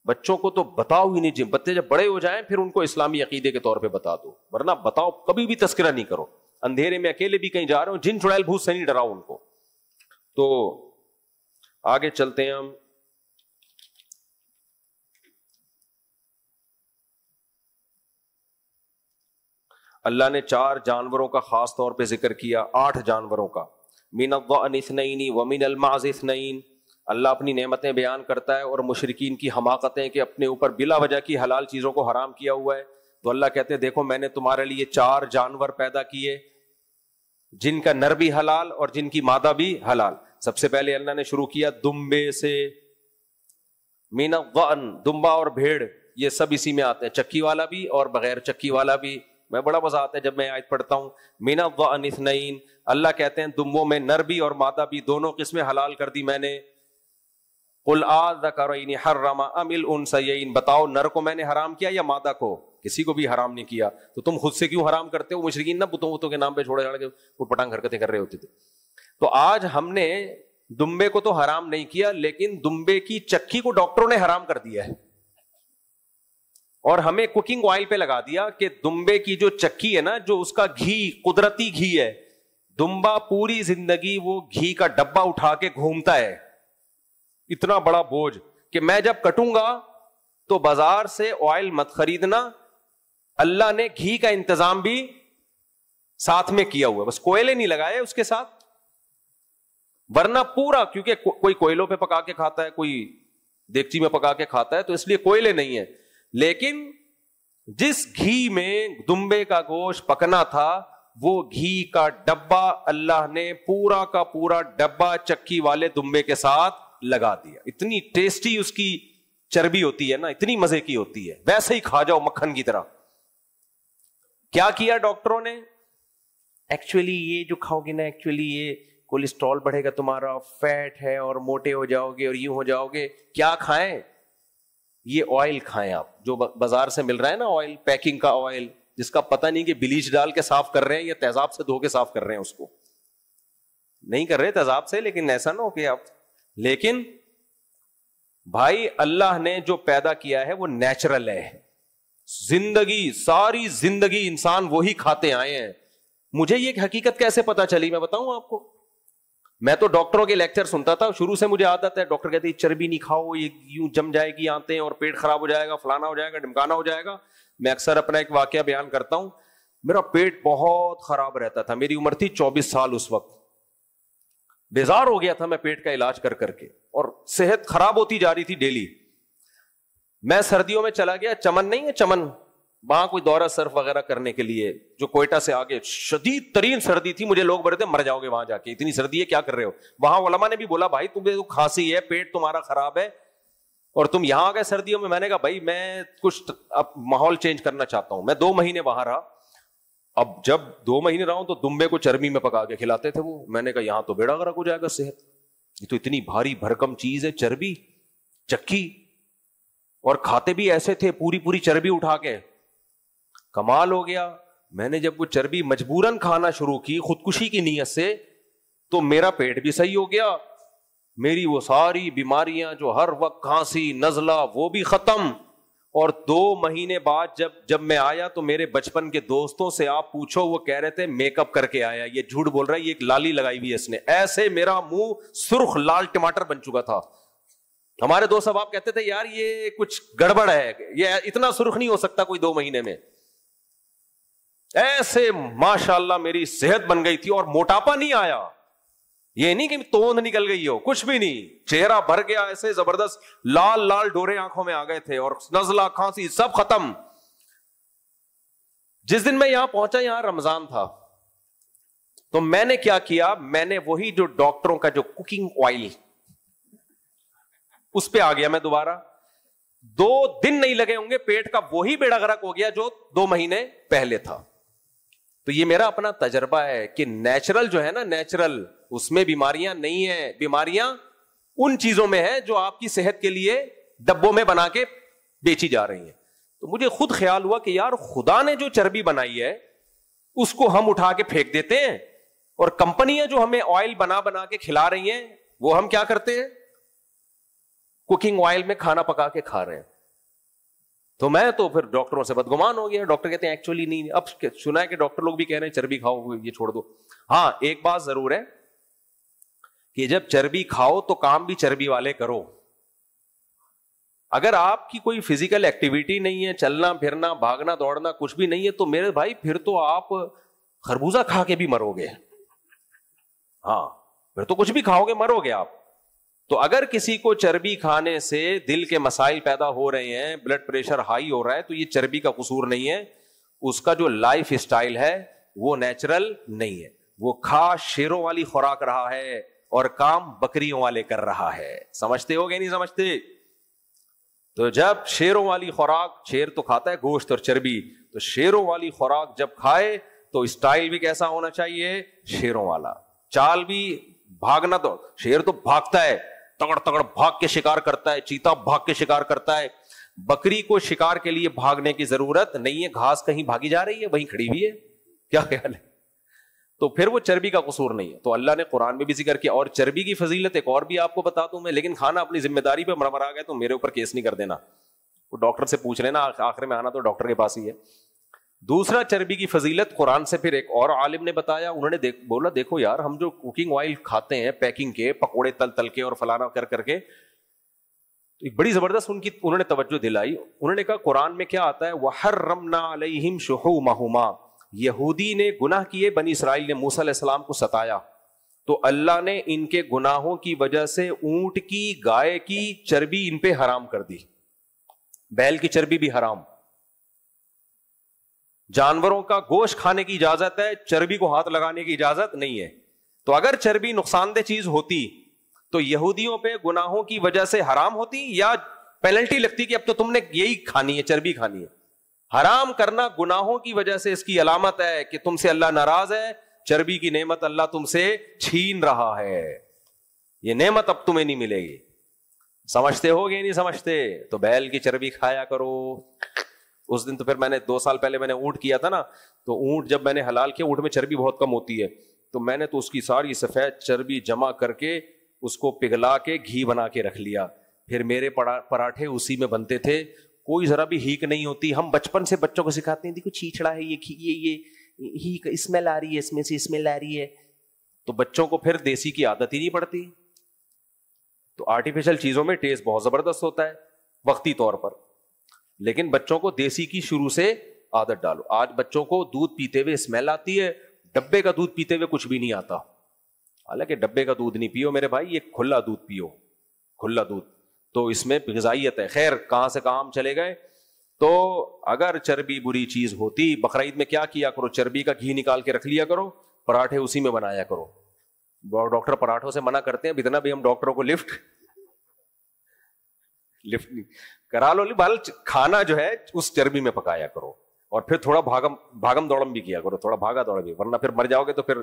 بچوں کو تو بتاؤ ہی نہیں. بچے جب بڑے ہو جائیں پھر ان کو اسلامی عقیدے کے طور پہ بتا دو, ورنہ بتاؤ کبھی بھی تذکرہ نہیں کرو. اندھیرے میں اکیلے بھی کہیں جا رہے ہو, جن چڑیل بھوت سے نہیں ڈراؤ ان کو. تو آگے چلتے ہیں ہم. اللہ نے 4 جانوروں کا خاص طور پہ ذکر کیا, 8 جانوروں کا. من الضأن اثنین ومن المعز اثنین. اللہ اپنی نعمتیں بیان کرتا ہے اور مشرکین کی حماقتیں کہ اپنے اوپر بلا وجہ کی حلال چیزوں کو حرام کیا ہوا ہے. تو اللہ کہتے ہیں دیکھو میں نے تمہارے لیے 4 جانور پیدا کیے, جن کا نر بھی حلال اور جن کی مادہ بھی حلال. سب سے پہلے اللہ نے شروع کیا دمبے سے. من الضأن, دمبا اور بھیڑ یہ سب اسی میں آتے ہیں, چکی والا بھی اور بغیر چکی والا بھی. میں بڑا مزہ آتا ہے جب میں آیت پڑھتا ہوں. من الضأن اثنین, اللہ کہتے ہیں دمبوں میں نر بھی اور مادہ بھی دونوں قسمیں حلال کر دی میں نے. قل آذکرین حرم ام الانثیین, بتاؤ نر کو میں نے حرام کیا یا مادہ کو؟ کسی کو بھی حرام نہیں کیا. تو تم خود سے کیوں حرام کرتے ہو؟ مشرکین نہ بتوں کے نام پہ چھوڑے چھاڑ کے اٹھ پٹانگ حرکتیں کر رہے ہوتے تھے. تو آج ہم نے دمبے کو تو حرام نہیں کیا, لیکن دمبے کی چکی کو ڈاکٹروں نے حرام کر دیا ہے, اور ہمیں کوکنگ آئل پہ لگا دیا کہ دمبے کی جو چکی ہے نا, جو اس کا گھی قدرتی گھی ہے, دمبا پوری زندگی وہ گھی کا ڈبہ اٹھا کے گھومتا ہے, اتنا بڑا بوجھ کہ میں جب کٹوں گا تو بازار سے آئل مت خریدنا, اللہ نے گھی کا انتظام بھی ساتھ میں کیا ہوا ہے, بس کوئلے نہیں لگائے اس کے ساتھ, ورنہ پورا, کیونکہ کوئی کوئلوں پہ پکا کے کھاتا ہے, کوئی دیگچی میں پکا کے کھاتا ہے, تو اس لیے کوئلے نہیں ہے. لیکن جس گھی میں دمبے کا گوشت پکنا تھا وہ گھی کا ڈبہ اللہ نے پورا کا پورا ڈبہ چکی والے دمبے کے ساتھ لگا دیا. اتنی ٹیسٹی اس کی چربی ہوتی ہے نا, اتنی مزے کی ہوتی ہے, ویسے ہی کھا جاؤ مکھن کی طرح. کیا کیا ڈاکٹروں نے؟ ایکچولی یہ جو کھاؤ گے نا, ایکچولی یہ کولیسٹرول بڑھے گا تمہارا, فیٹ ہے اور موٹے ہو جاؤ گے اور یوں ہو جاؤ گے. کیا کھائیں؟ یہ آئل کھائیں آپ, جو بازار سے مل رہا ہے نا آئل, پیکنگ کا آئل, جس کا پتہ نہیں کہ بلیچ ڈال کے صاف کر رہے ہیں یا تیزاب سے دھو کے صاف کر رہے ہیں. اس کو نہیں کر رہے تیزاب سے, لیکن ایسا نہ ہو کہ آپ, لیکن بھائی اللہ نے جو پیدا کیا ہے وہ نیچرل ہے. زندگی, ساری زندگی انسان وہی کھاتے آئے ہیں. مجھے یہ حقیقت کیسے پتا چلی میں بتاؤں آپ کو. میں تو ڈاکٹروں کے لیکچر سنتا تھا, شروع سے مجھے عادت ہے, ڈاکٹر کہتے ہیں چربی نہیں کھاؤ, یہ یوں جم جائے گی آنتیں اور پیٹ خراب ہو جائے گا, فلانا ہو جائے گا, ڈمکانا ہو جائے گا. میں اکثر اپنا ایک واقعہ بیان کرتا ہوں. میرا پیٹ بہت خراب رہتا تھا, میری عمر تھی 24 سال اس وقت, بیزار ہو گیا تھا میں پیٹ کا علاج کر کر کے, اور صحت خراب ہوتی جا رہی تھی ڈیلی. میں سردیوں میں چلا گیا, چمن نہیں ہے چمن, وہاں کوئی دورہ سرف وغیرہ کرنے کے لیے, جو کوئٹہ سے آگے, شدید ترین سردی تھی, مجھے لوگ بولے تھے مر جاؤ گے وہاں جا کے, اتنی سردی ہے کیا کر رہے ہو. وہاں علماء نے بھی بولا بھائی تمہیں تو کھانسی ہے, پیٹ تمہارا خراب ہے اور تم یہاں آ گئے سردیوں میں. میں نے کہا بھائی میں کچھ اب ماحول چینج کرنا چاہتا ہوں. میں 2 مہینے وہاں رہا. اب جب 2 مہینے رہا ہوں تو دمبے کو چربی میں پکا کے کھلاتے تھے وہ. میں نے کہا یہاں تو بیڑا غرق ہو جائے گا صحت, یہ تو اتنی بھاری بھرکم چیز ہے چربی, چکی, اور کھاتے بھی ایسے تھے پوری پوری چربی اٹھا کے. کمال ہو گیا. میں نے جب وہ چربی مجبوراً کھانا شروع کی خودکشی کی نیت سے, تو میرا پیٹ بھی صحیح ہو گیا, میری وہ ساری بیماریاں جو ہر وقت کھانسی نزلہ وہ بھی ختم. اور 2 مہینے بعد جب میں آیا تو میرے بچپن کے دوستوں سے آپ پوچھو, وہ کہہ رہے تھے میک اپ کر کے آیا, یہ جھوٹ بول رہا ہے, یہ ایک لالی لگائی ہوئی ہے اس نے. ایسے میرا منہ سرخ لال ٹماٹر بن چکا تھا. ہمارے دوست اب آپ کہتے تھے یار یہ کچھ گڑبڑ ہے, یہ اتنا سرخ نہیں ہو سکتا کوئی 2 مہینے میں. ایسے ماشاءاللہ میری صحت بن گئی تھی, اور موٹاپا نہیں آیا. یہ نہیں کہ توند نکل گئی ہو, کچھ بھی نہیں, چہرہ بھر گیا ایسے زبردست, لال لال ڈورے آنکھوں میں آ گئے تھے, اور نزلہ کھانسی سب ختم. جس دن میں یہاں پہنچا, یہاں رمضان تھا, تو میں نے کیا کیا, میں نے وہی جو ڈاکٹروں کا جو کوکنگ آئل, اس پہ آ گیا میں دوبارہ. 2 دن نہیں لگے ہوں گے, پیٹ کا وہی بیڑا غرق ہو گیا جو 2 مہینے پہلے تھا. تو یہ میرا اپنا تجربہ ہے کہ نیچرل جو ہے نا, نیچرل, اس میں بیماریاں نہیں ہیں. بیماریاں ان چیزوں میں ہیں جو آپ کی صحت کے لیے ڈبوں میں بنا کے بیچی جا رہی ہیں. تو مجھے خود خیال ہوا کہ یار خدا نے جو چربی بنائی ہے اس کو ہم اٹھا کے پھینک دیتے ہیں, اور کمپنیاں جو ہمیں آئل بنا بنا کے کھلا رہی ہیں وہ ہم کیا کرتے ہیں, کوکنگ آئل میں کھانا پکا کے کھا رہے ہیں. تو میں تو پھر ڈاکٹروں سے بدگمان ہو گیا. ڈاکٹر کہتے ہیں ایکچولی نہیں. اب سنا ہے کہ ڈاکٹر لوگ بھی کہہ رہے ہیں چربی کھاؤ, یہ چھوڑ دو. ہاں ایک بات ضرور ہے کہ جب چربی کھاؤ تو کام بھی چربی والے کرو. اگر آپ کی کوئی فزیکل ایکٹیویٹی نہیں ہے, چلنا پھرنا بھاگنا دوڑنا کچھ بھی نہیں ہے, تو میرے بھائی پھر تو آپ خربوزہ کھا کے بھی مرو گے. ہاں پھر تو کچھ بھی کھاؤ گے مرو گے آپ. تو اگر کسی کو چربی کھانے سے دل کے مسائل پیدا ہو رہے ہیں, بلڈ پریشر ہائی ہو رہا ہے, تو یہ چربی کا قصور نہیں ہے, اس کا جو لائف اسٹائل ہے وہ نیچرل نہیں ہے. وہ کھا شیروں والی خوراک رہا ہے اور کام بکریوں والے کر رہا ہے. سمجھتے ہو گے نہیں سمجھتے؟ تو جب شیروں والی خوراک، شیر تو کھاتا ہے گوشت اور چربی، تو شیروں والی خوراک جب کھائے تو اسٹائل بھی کیسا ہونا چاہیے؟ شیروں والا. چال بھی، بھاگنا تو شیر تو بھاگتا ہے، تگڑ تگڑ بھاگ کے شکار کرتا ہے، چیتا بھاگ کے شکار کرتا ہے. بکری کو شکار کے لیے بھاگنے کی ضرورت نہیں ہے، گھاس کہیں بھاگی جا رہی ہے، وہیں کھڑی ہوئی ہے. کیا خیال ہے؟ تو پھر وہ چربی کا قصور نہیں ہے. تو اللہ نے قرآن میں بھی ذکر کیا. اور چربی کی فضیلت ایک اور بھی آپ کو بتا دوں میں، لیکن کھانا اپنی ذمہ داری پہ مرمرا گئے تو میرے اوپر کیس نہیں کر دینا، وہ ڈاکٹر سے پوچھ لینا، آخر میں آنا تو ڈاکٹر کے پاس ہی ہے. دوسرا چربی کی فضیلت قرآن سے پھر ایک اور عالم نے بتایا. انہوں نے بولا دیکھو یار، ہم جو کوکنگ آئل کھاتے ہیں پیکنگ کے، پکوڑے تل تل کے اور فلانا کر کر کے، تو ایک بڑی زبردست انہوں نے توجہ دلائی. انہوں نے کہا قرآن میں کیا آتا ہے؟ وَحَرَّمْنَا عَلَيْهِمْ شُحُومَهُمَا. یہودی نے گناہ کیے، بنی اسرائیل نے موسیٰ علیہ السلام کو ستایا، تو اللہ نے ان کے گناہوں کی وجہ سے اونٹ کی، گائے کی چربی ان پہ حرام کر دی. بیل کی چربی بھی حرام. جانوروں کا گوشت کھانے کی اجازت ہے، چربی کو ہاتھ لگانے کی اجازت نہیں ہے. تو اگر چربی نقصان دہ چیز ہوتی تو یہودیوں پہ گناہوں کی وجہ سے حرام ہوتی، یا پینلٹی لگتی کہ اب تو تم نے یہی کھانی ہے، چربی کھانی ہے. حرام کرنا گناہوں کی وجہ سے اس کی علامت ہے کہ تم سے اللہ ناراض ہے، چربی کی نعمت اللہ تم سے چھین رہا ہے، یہ نعمت اب تمہیں نہیں ملے گی. سمجھتے ہو گے نہیں سمجھتے؟ تو بیل کی چربی کھایا کرو. اس دن تو پھر میں نے 2 سال پہلے میں نے اونٹ کیا تھا نا، تو اونٹ جب میں نے حلال کیا، اونٹ میں چربی بہت کم ہوتی ہے، تو میں نے تو اس کی ساری سفید چربی جمع کر کے اس کو پگھلا کے گھی بنا کے رکھ لیا. پھر میرے پراٹھے اسی میں بنتے تھے، کوئی ذرا بھی ہیک نہیں ہوتی. ہم بچپن سے بچوں کو سکھاتے ہیں دیکھو چھیچڑا ہے یہ ہیک اسمیل آ رہی ہے، اس میں سے اسمیل آ رہی ہے، تو بچوں کو پھر دیسی کی عادت ہی نہیں پڑتی. تو آرٹیفیشل چیزوں میں ٹیسٹ بہت زبردست ہوتا ہے وقتی طور پر، لیکن بچوں کو دیسی کی شروع سے عادت ڈالو. آج بچوں کو دودھ پیتے ہوئے اسمیل آتی ہے، ڈبے کا دودھ پیتے ہوئے کچھ بھی نہیں آتا. حالانکہ ڈبے کا دودھ نہیں پیو میرے بھائی، یہ کھلا دودھ پیو، کھلا دودھ، تو اس میں غذائیت ہے. خیر کہاں سے کہاں ہم چلے گئے. تو اگر چربی بری چیز ہوتی، بقرعید میں کیا کیا کرو؟ چربی کا گھی نکال کے رکھ لیا کرو، پراٹھے اسی میں بنایا کرو. ڈاکٹر پراٹھوں سے منع کرتے ہیں، اتنا بھی ہم ڈاکٹروں کو لفٹ کرا لو، بال کھانا جو ہے اس چربی میں پکایا کرو، اور پھر تھوڑا بھاگم دوڑم بھی کیا کرو، تھوڑا بھاگا دوڑا بھی، ورنہ پھر مر جاؤ گے. تو پھر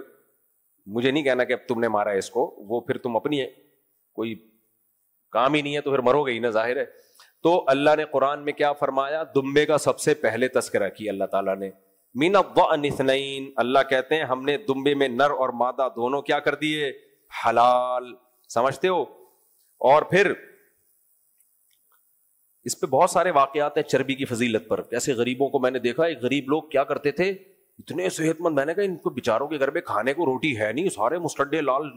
مجھے نہیں کہنا کہ اب تم نے مارا ہے اس کو، وہ پھر تم اپنی ہے، کوئی کام ہی نہیں ہے تو پھر مرو گے ہی نا، ظاہر ہے. تو اللہ نے قرآن میں کیا فرمایا؟ دمبے کا سب سے پہلے تذکرہ کیا اللہ تعالیٰ نے. من الضأن اثنین، اللہ کہتے ہیں ہم نے دمبے میں نر اور مادہ دونوں کیا کر دیے؟ حلال. سمجھتے ہو؟ اور پھر اس پہ بہت سارے واقعات ہیں چربی کی فضیلت پر. ایسے غریبوں کو میں نے دیکھا، ایک غریب لوگ کیا کرتے تھے، اتنے صحت مند، میں نے کہا ان کو بیچاروں کے گھر میں کھانے کو روٹی ہے نہیں، سارے مستڈے لال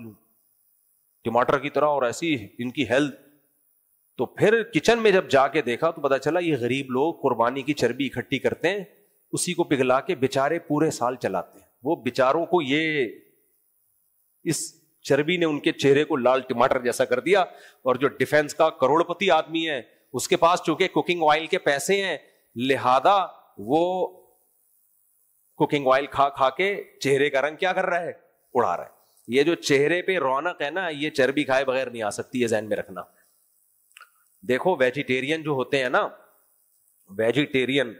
ٹماٹر کی طرح، اور ایسی ان کی ہیلتھ. تو پھر کچن میں جب جا کے دیکھا تو پتا چلا یہ غریب لوگ قربانی کی چربی اکٹھی کرتے ہیں، اسی کو پگھلا کے بیچارے پورے سال چلاتے ہیں. وہ بیچاروں کو یہ اس چربی نے ان کے چہرے کو لال ٹماٹر جیسا کر دیا. اور جو ڈیفینس کا کروڑ پتی آدمی ہے، اس کے پاس چونکہ کوکنگ آئل کے پیسے ہیں، لہذا وہ کوکنگ آئل کھا کھا کے چہرے کا رنگ کیا کر رہا ہے؟ اڑا رہا ہے. یہ جو چہرے پہ رونق ہے نا، یہ چربی کھائے بغیر نہیں آ سکتی، یہ ذہن میں رکھنا. دیکھو ویجیٹیرین جو ہوتے ہیں نا، ویجیٹیرین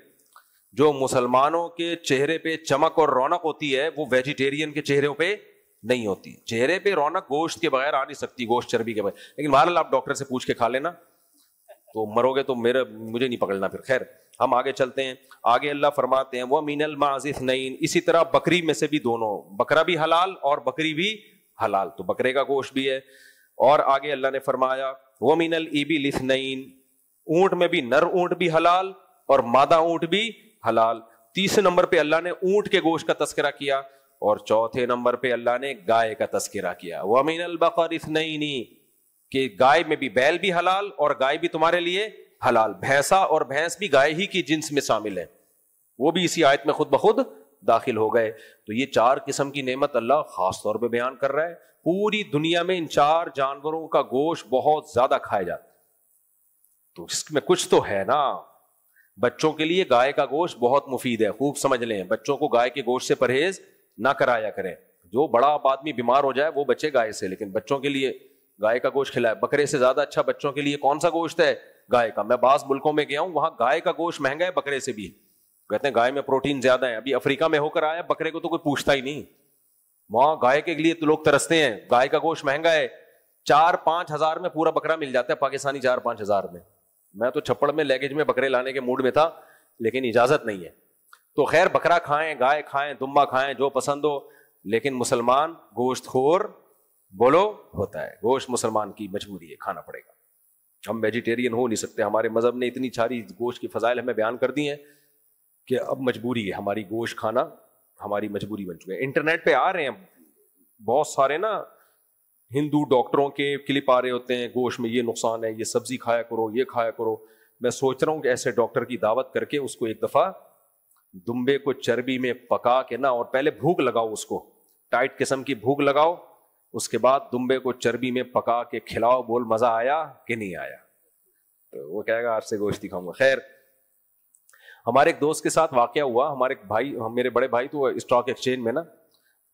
جو مسلمانوں کے چہرے پہ چمک اور رونق ہوتی ہے، وہ ویجیٹیرین کے چہروں پہ نہیں ہوتی. چہرے پہ رونق گوشت کے بغیر آ نہیں سکتی، گوشت چربی کے بغیر. لیکن بہرحال آپ ڈاکٹر سے پوچھ کے کھا لینا، تو مرو گے تو مجھے نہیں پکڑنا پھر. خیر ہم آگے چلتے ہیں. آگے اللہ فرماتے ہیں وَمِنَ الْمَعْزِ اثْنَيْنِ، اسی طرح بکری میں سے بھی دونوں، بکرا بھی حلال اور بکری بھی حلال، تو بکرے کا گوشت بھی ہے. اور آگے اللہ نے فرمایا وَمِنَ الْإِبِلِ اثْنَيْنِ، اونٹ میں بھی نر اونٹ بھی حلال اور مادہ اونٹ بھی حلال. تیسرے نمبر پہ اللہ نے اونٹ کے گوشت کا تذکرہ کیا، اور چوتھے نمبر پہ اللہ نے گائے کا تذکرہ کیا. وَمِنَ الْبَقَرِ اثْنَيْنِ، کہ گائے میں بھی بیل بھی حلال اور گائے بھی تمہارے لیے حلال. بھینسا اور بھینس بھی گائے ہی کی جنس میں شامل ہے، وہ بھی اسی آیت میں خود بخود داخل ہو گئے. تو یہ 4 قسم کی نعمت اللہ خاص طور پہ بیان کر رہا ہے. پوری دنیا میں ان 4 جانوروں کا گوشت بہت زیادہ کھایا جاتا ہے، تو اس میں کچھ تو ہے نا. بچوں کے لیے گائے کا گوشت بہت مفید ہے، خوب سمجھ لیں. بچوں کو گائے کے گوشت سے پرہیز نہ کرایا کریں. جو بڑا آدمی بیمار ہو جائے وہ بچے گائے سے, لیکن بچوں کے لیے گائے کا گوشت کھلائے. بکرے سے زیادہ اچھا بچوں کے لیے کون سا گوشت ہے؟ گائے کا. میں بعض ملکوں میں گیا ہوں, وہاں گائے کا گوشت مہنگا ہے بکرے سے بھی. کہتے ہیں گائے میں پروٹین زیادہ ہے. ابھی افریقہ میں ہو کر آیا, بکرے کو تو کوئی پوچھتا ہی نہیں. وہاں گائے کے لیے تو لوگ ترستے ہیں. گائے کا گوشت مہنگا ہے, 4-5 ہزار میں پورا بکرا مل جاتا ہے پاکستانی, 4-5 ہزار میں. میں تو چھپڑ میں لیگیج میں بکرے لانے کے موڈ میں تھا, لیکن اجازت نہیں ہے. تو خیر بکرا کھائیں, گائے کھائیں, دمبا کھائیں, جو پسند ہو, لیکن مسلمان گوشت خور بولو ہوتا ہے. گوشت مسلمان کی مجبوری ہے, کھانا پڑے گا. ہم ویجیٹیرین ہو نہیں سکتے. ہمارے مذہب نے اتنی ساری گوشت کی فضائل ہمیں بیان کر دی ہیں کہ اب مجبوری ہے ہماری, گوشت کھانا ہماری مجبوری بن چکے ہیں. انٹرنیٹ پہ آ رہے ہیں بہت سارے نا ہندو ڈاکٹروں کے کلپ آ رہے ہوتے ہیں, گوشت میں یہ نقصان ہے, یہ سبزی کھایا کرو, یہ کھایا کرو. میں سوچ رہا ہوں کہ ایسے ڈاکٹر کی دعوت کر کے اس کو ایک دفعہ دمبے کو چربی میں پکا کے نا, اور پہلے بھوک لگاؤ, اس کو ٹائٹ قسم کی بھوک لگاؤ, اس کے بعد دمبے کو چربی میں پکا کے کھلاؤ, بول مزہ آیا کہ نہیں آیا. تو وہ کہے گا آج سے گوشت ہی کھاؤں گا. خیر ہمارے ایک دوست کے ساتھ واقعہ ہوا. ہمارے ایک بھائی, میرے بڑے بھائی تو اسٹاک ایکسچینج میں نا,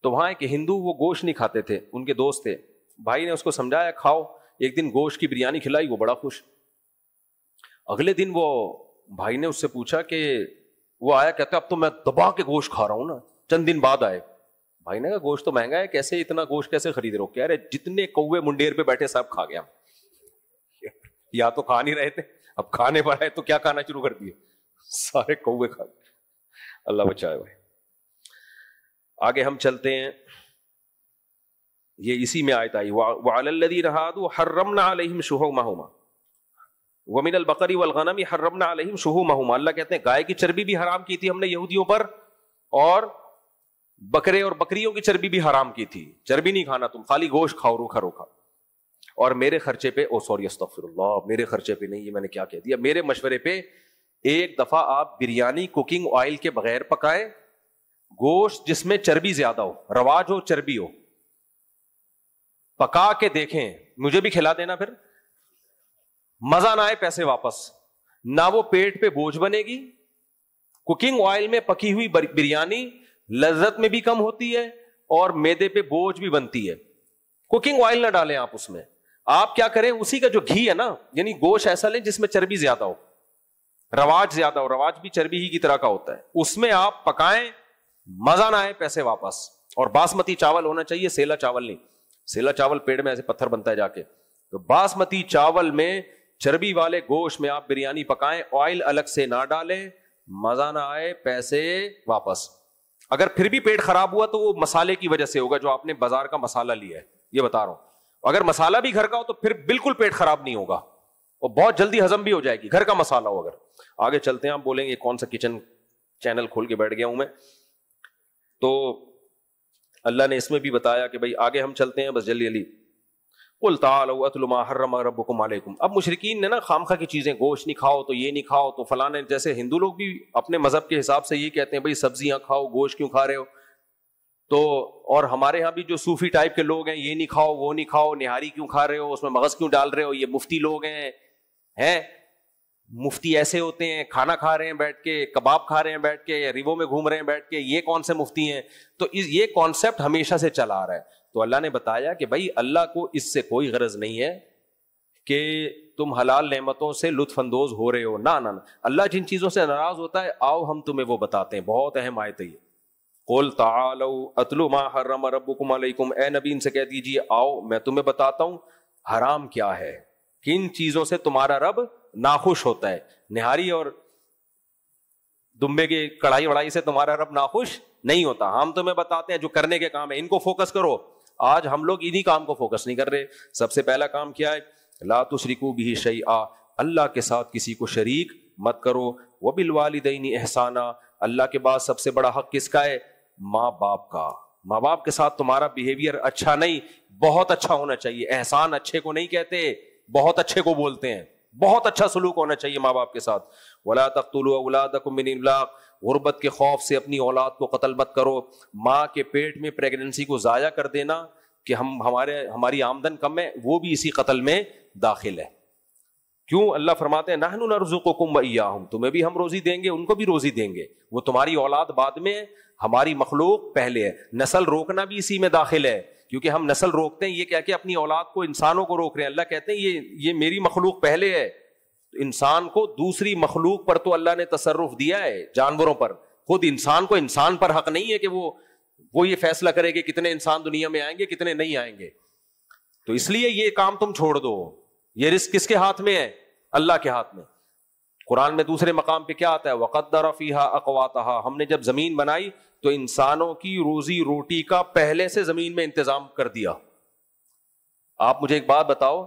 تو وہاں ایک ہندو وہ گوشت نہیں کھاتے تھے, ان کے دوست تھے. بھائی نے اس کو سمجھایا کھاؤ. ایک دن گوشت کی بریانی کھلائی, وہ بڑا خوش. اگلے دن وہ بھائی نے اس سے پوچھا کہ وہ آیا, کہتا اب تو میں دبا کے گوشت کھا رہا ہوں نا. چند دن بعد آئے. بھائی نے کہا گوشت تو مہنگا ہے, کیسے اتنا گوشت کیسے خرید رہے ہو؟ کہہ رہے جتنے کوے منڈیر پہ بیٹھے سب کھا گیا. یا تو کھا نہیں رہے تھے, اب کھانے پر آئے تو کیا کھانا شروع کر دیے, سارے کوے کھا گئے. اللہ بچائے بھائی. آگے ہم چلتے ہیں, یہ اسی میں آیت آئی, وعلی الذین ہادوا حرمنا علیہم شحومہما ومن البقر والغنم حرمنا علیہم شحومہما. اللہ کہتے ہیں گائے کی چربی بھی حرام کی تھی ہم نے یہودیوں پر, اور بکرے اور بکریوں کی چربی بھی حرام کی تھی. چربی نہیں کھانا تم, خالی گوشت کھاؤ روکھا روکھا. اور میرے خرچے پہ, استغفر اللہ, میرے خرچے پہ نہیں, یہ میں نے کیا کہہ دیا, میرے مشورے پہ ایک دفعہ آپ بریانی کوکنگ آئل کے بغیر پکائیں, گوشت جس میں چربی زیادہ ہو, رواج ہو, چربی ہو, پکا کے دیکھیں, مجھے بھی کھلا دینا. پھر مزہ نہ آئے پیسے واپس. نہ وہ پیٹ پہ بوجھ بنے گی. کوکنگ آئل میں پکی ہوئی بریانی لذت میں بھی کم ہوتی ہے اور میدے پہ بوجھ بھی بنتی ہے. کوکنگ آئل نہ ڈالیں آپ اس میں. آپ کیا کریں, اسی کا جو گھی ہے نا, یعنی گوشت ایسا لیں جس میں چربی زیادہ ہو, رواج زیادہ ہو, رواج بھی چربی ہی کی طرح کا ہوتا ہے, اس میں آپ پکائیں, مزہ نہ آئے پیسے واپس. اور باسمتی چاول ہونا چاہیے, سیلا چاول نہیں. سیلا چاول پیڑ میں ایسے پتھر بنتا ہے جا کے. تو باسمتی چاول میں چربی والے گوشت میں آپ بریانی پکائیں, آئل الگ سے نہ ڈالیں, مزہ نہ آئے پیسے واپس. اگر پھر بھی پیٹ خراب ہوا تو وہ مسالے کی وجہ سے ہوگا, جو آپ نے بازار کا مسالہ لیا ہے, یہ بتا رہا ہوں. اگر مسالہ بھی گھر کا ہو تو پھر بالکل پیٹ خراب نہیں ہوگا, اور بہت جلدی ہضم بھی ہو جائے گی, گھر کا مسالہ ہو. اگر آگے چلتے ہیں, آپ بولیں گے کون سا کچن چینل کھول کے بیٹھ گیا ہوں میں. تو اللہ نے اس میں بھی بتایا کہ بھائی آگے ہم چلتے ہیں, بس جلدی جلدی. قل تعالوا اتل ما حرم ربکم علیکم. اب مشرکین نے نا خامخواہ کی چیزیں, گوشت نہیں کھاؤ تو یہ نہیں کھاؤ تو فلاں, جیسے ہندو لوگ بھی اپنے مذہب کے حساب سے یہ کہتے ہیں بھائی سبزیاں کھاؤ, گوشت کیوں کھا رہے ہو. تو اور ہمارے یہاں بھی جو صوفی ٹائپ کے لوگ ہیں, یہ نہیں کھاؤ وہ نہیں کھاؤ, نہاری کیوں کھا رہے ہو, اس میں مغز کیوں ڈال رہے ہو, یہ مفتی لوگ ہیں مفتی ایسے ہوتے ہیں, کھانا کھا رہے ہیں بیٹھ کے, کباب کھا رہے ہیں بیٹھ کے, ریوو میں گھوم رہے ہیں بیٹھ کے, یہ کون سے مفتی ہیں. تو یہ کانسیپٹ ہمیشہ سے چلا آ رہا ہے. تو اللہ نے بتایا کہ بھائی اللہ کو اس سے کوئی غرض نہیں ہے کہ تم حلال نعمتوں سے لطف اندوز ہو رہے ہو, نہ نہ. اللہ جن چیزوں سے ناراض ہوتا ہے, آؤ ہم تمہیں وہ بتاتے ہیں. بہت اہم آیت ہے یہ. قل تعالوا اتل ما حرم ربکم علیکم. اے نبی ان سے کہہ دیجیے آؤ میں تمہیں بتاتا ہوں حرام کیا ہے, کن چیزوں سے تمہارا رب ناخوش ہوتا ہے. نہاری اور دمبے کی کڑھائی وڑائی سے تمہارا رب ناخوش نہیں ہوتا. ہم تمہیں بتاتے ہیں جو کرنے کے کام ہے ان کو فوکس کرو. آج ہم لوگ انہی کام کو فوکس نہیں کر رہے. سب سے پہلا کام کیا ہے, لا تشرکوا بہ شیئا, اللہ کے ساتھ کسی کو شریک مت کرو. وبالوالدین احسانا, اللہ کے بعد سب سے بڑا حق کس کا ہے, ماں باپ کا. ماں باپ کے ساتھ تمہارا بیہیویئر اچھا نہیں, بہت اچھا ہونا چاہیے. احسان اچھے کو نہیں کہتے, بہت اچھے کو بولتے ہیں. بہت اچھا سلوک ہونا چاہیے ماں باپ کے ساتھ. ولا تقتلوا اولادکم من املاق, غربت کے خوف سے اپنی اولاد کو قتل مت کرو. ماں کے پیٹ میں پریگننسی کو ضائع کر دینا کہ ہماری آمدن کم ہے, وہ بھی اسی قتل میں داخل ہے. کیوں؟ اللہ فرماتے ہیں نحن نرزقکم وإیاہم، تمہیں بھی ہم روزی دیں گے، ان کو بھی روزی دیں گے. وہ تمہاری اولاد بعد میں ہے، ہماری مخلوق پہلے ہے. نسل روکنا بھی اسی میں داخل ہے، کیونکہ ہم نسل روکتے ہیں یہ کہہ کے اپنی اولاد کو، انسانوں کو روک رہے ہیں. اللہ کہتے ہیں یہ میری مخلوق پہلے ہے. انسان کو دوسری مخلوق پر تو اللہ نے تصرف دیا ہے، جانوروں پر. خود انسان کو انسان پر حق نہیں ہے کہ وہ یہ فیصلہ کرے کہ کتنے انسان دنیا میں آئیں گے کتنے نہیں آئیں گے. تو اس لیے یہ کام تم چھوڑ دو. یہ رزق کس کے ہاتھ میں ہے؟ اللہ کے ہاتھ میں. قرآن میں دوسرے مقام پہ کیا آتا ہے؟ وَقَدَّرَ فِيهَا أَقْوَاتَهَا، ہم نے جب زمین بنائی تو انسانوں کی روزی روٹی کا پہلے سے زمین میں انتظام کر دیا. آپ مجھے ایک بات بتاؤ،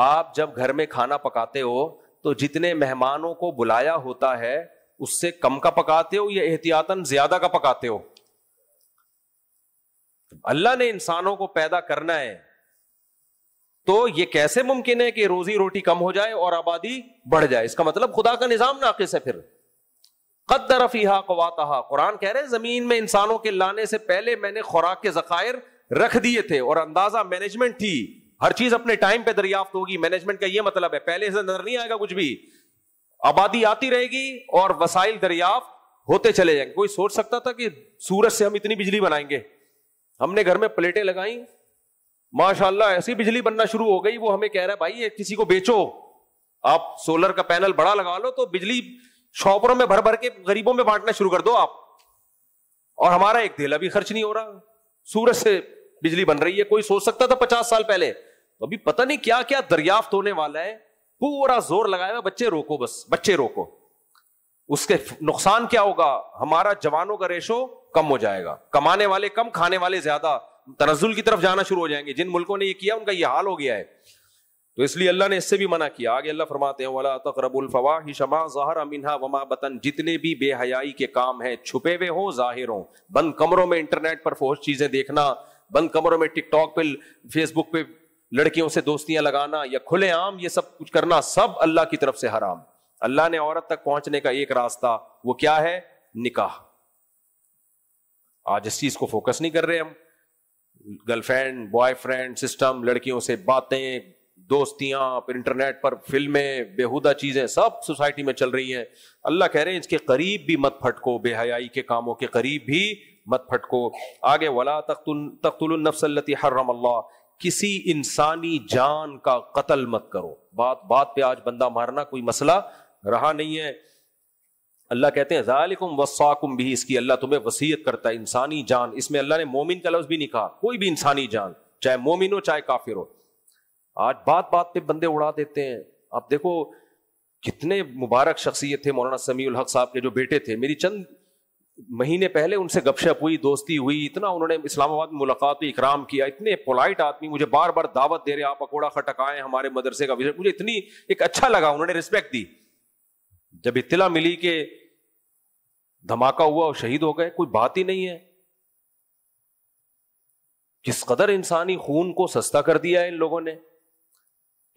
آپ جب گھر میں کھانا پکاتے ہو تو جتنے مہمانوں کو بلایا ہوتا ہے اس سے کم کا پکاتے ہو یا احتیاطاً زیادہ کا پکاتے ہو؟ اللہ نے انسانوں کو پیدا کرنا ہے تو یہ کیسے ممکن ہے کہ روزی روٹی کم ہو جائے اور آبادی بڑھ جائے؟ اس کا مطلب خدا کا نظام ناقص ہے. پھر قدر فیہا قواتہا، قرآن کہہ رہے زمین میں انسانوں کے لانے سے پہلے میں نے خوراک کے ذخائر رکھ دیے تھے اور اندازہ مینجمنٹ تھی. ہر چیز اپنے ٹائم پہ دریافت ہوگی. مینجمنٹ کا یہ مطلب ہے پہلے سے نظر نہیں آئے گا کچھ بھی، آبادی آتی رہے گی اور وسائل دریافت ہوتے چلے جائیں گے. کوئی سوچ سکتا تھا کہ سورج سے ہم اتنی بجلی بنائیں گے؟ ہم نے گھر میں پلیٹیں لگائیں، ماشاءاللہ ایسی بجلی بننا شروع ہو گئی. وہ ہمیں کہہ رہا ہے بھائی یہ کسی کو بیچو، آپ سولر کا پینل بڑا لگا لو تو بجلی شاپروں میں بھر بھر کے غریبوں میں بانٹنا شروع کر دو آپ، اور ہمارا ایک دھیلا بھی خرچ نہیں ہو رہا. سورج سے بجلی بن رہی ہے. کوئی سوچ سکتا تھا 50 سال پہلے؟ تو ابھی پتہ نہیں کیا کیا دریافت ہونے والا ہے. پورا زور لگایا ہوا بچے روکو، بس بچے روکو. اس کے نقصان کیا ہوگا؟ ہمارا جوانوں کا ریشو کم ہو جائے گا، کمانے والے کم، کھانے والے زیادہ، تنزل کی طرف جانا شروع ہو جائیں گے. جن ملکوں نے یہ کیا ان کا یہ حال ہو گیا ہے. تو اس لیے اللہ نے اس سے بھی منع کیا. آگے اللہ فرماتے ہیں وَلَا تَقْرَبُوا الْفَوَاحِشَ مَا ظَهَرَ مِنْهَا وَمَا بَطَنَ، جتنے بھی بے حیائی کے کام ہیں، چھپے ہوئے ہوں ظاہر ہوں. بند کمروں میں انٹرنیٹ پر فحش چیزیں دیکھنا، بند کمروں میں ٹک ٹاک پہ، فیس بک پہ لڑکیوں سے دوستیاں لگانا یا کھلے عام یہ سب کچھ کرنا، سب اللہ کی طرف سے حرام. اللہ نے عورت تک پہنچنے کا ایک راستہ، وہ کیا ہے؟ نکاح. آج اس چیز کو فوکس نہیں کر رہے ہم. Girl friend, boy friend system, لڑکیوں سے باتیں، دوستیاں، پھر انٹرنیٹ پر فلمیں، بےہودہ چیزیں سب سوسائٹی میں چل رہی ہیں. اللہ کہہ رہے ہیں اس کے قریب بھی مت پھٹکو، بے حیائی کے کاموں کے قریب بھی مت پھٹکو. آگے وَلَا تَقْتُلُوا النَّفْسَ الَّتِي حَرَّمَ اللَّهُ، کسی انسانی جان کا قتل مت کرو. بات پہ آج بندہ مارنا کوئی مسئلہ رہا نہیں ہے. اللہ کہتے ہیں ذالکم وصاکم بھی، اس کی اللہ تمہیں وصیت کرتا ہے. انسانی جان، اس میں اللہ نے مومن کا لفظ بھی نہیں کہا، کوئی بھی انسانی جان، چاہے مومن ہو چاہے کافر ہو. آج بات پہ بندے اڑا دیتے ہیں. آپ دیکھو کتنے مبارک شخصیت تھے مولانا سمیع الحق صاحب کے جو بیٹے تھے. میری چند مہینے پہلے ان سے گپ شپ ہوئی، دوستی ہوئی، اتنا انہوں نے اسلام آباد میں ملاقات ہوئی، اکرام کیا. اتنے پولائٹ آدمی، مجھے بار بار دعوت دے رہے آپ پکوڑا کھٹکائیں ہمارے مدرسے کا وزٹ. مجھے اتنی ایک اچھا لگا، انہوں نے رسپیکٹ دی. جب اطلاع ملی کہ دھماکہ ہوا اور شہید ہو گئے، کوئی بات ہی نہیں ہے. کس قدر انسانی خون کو سستا کر دیا ہے ان لوگوں نے.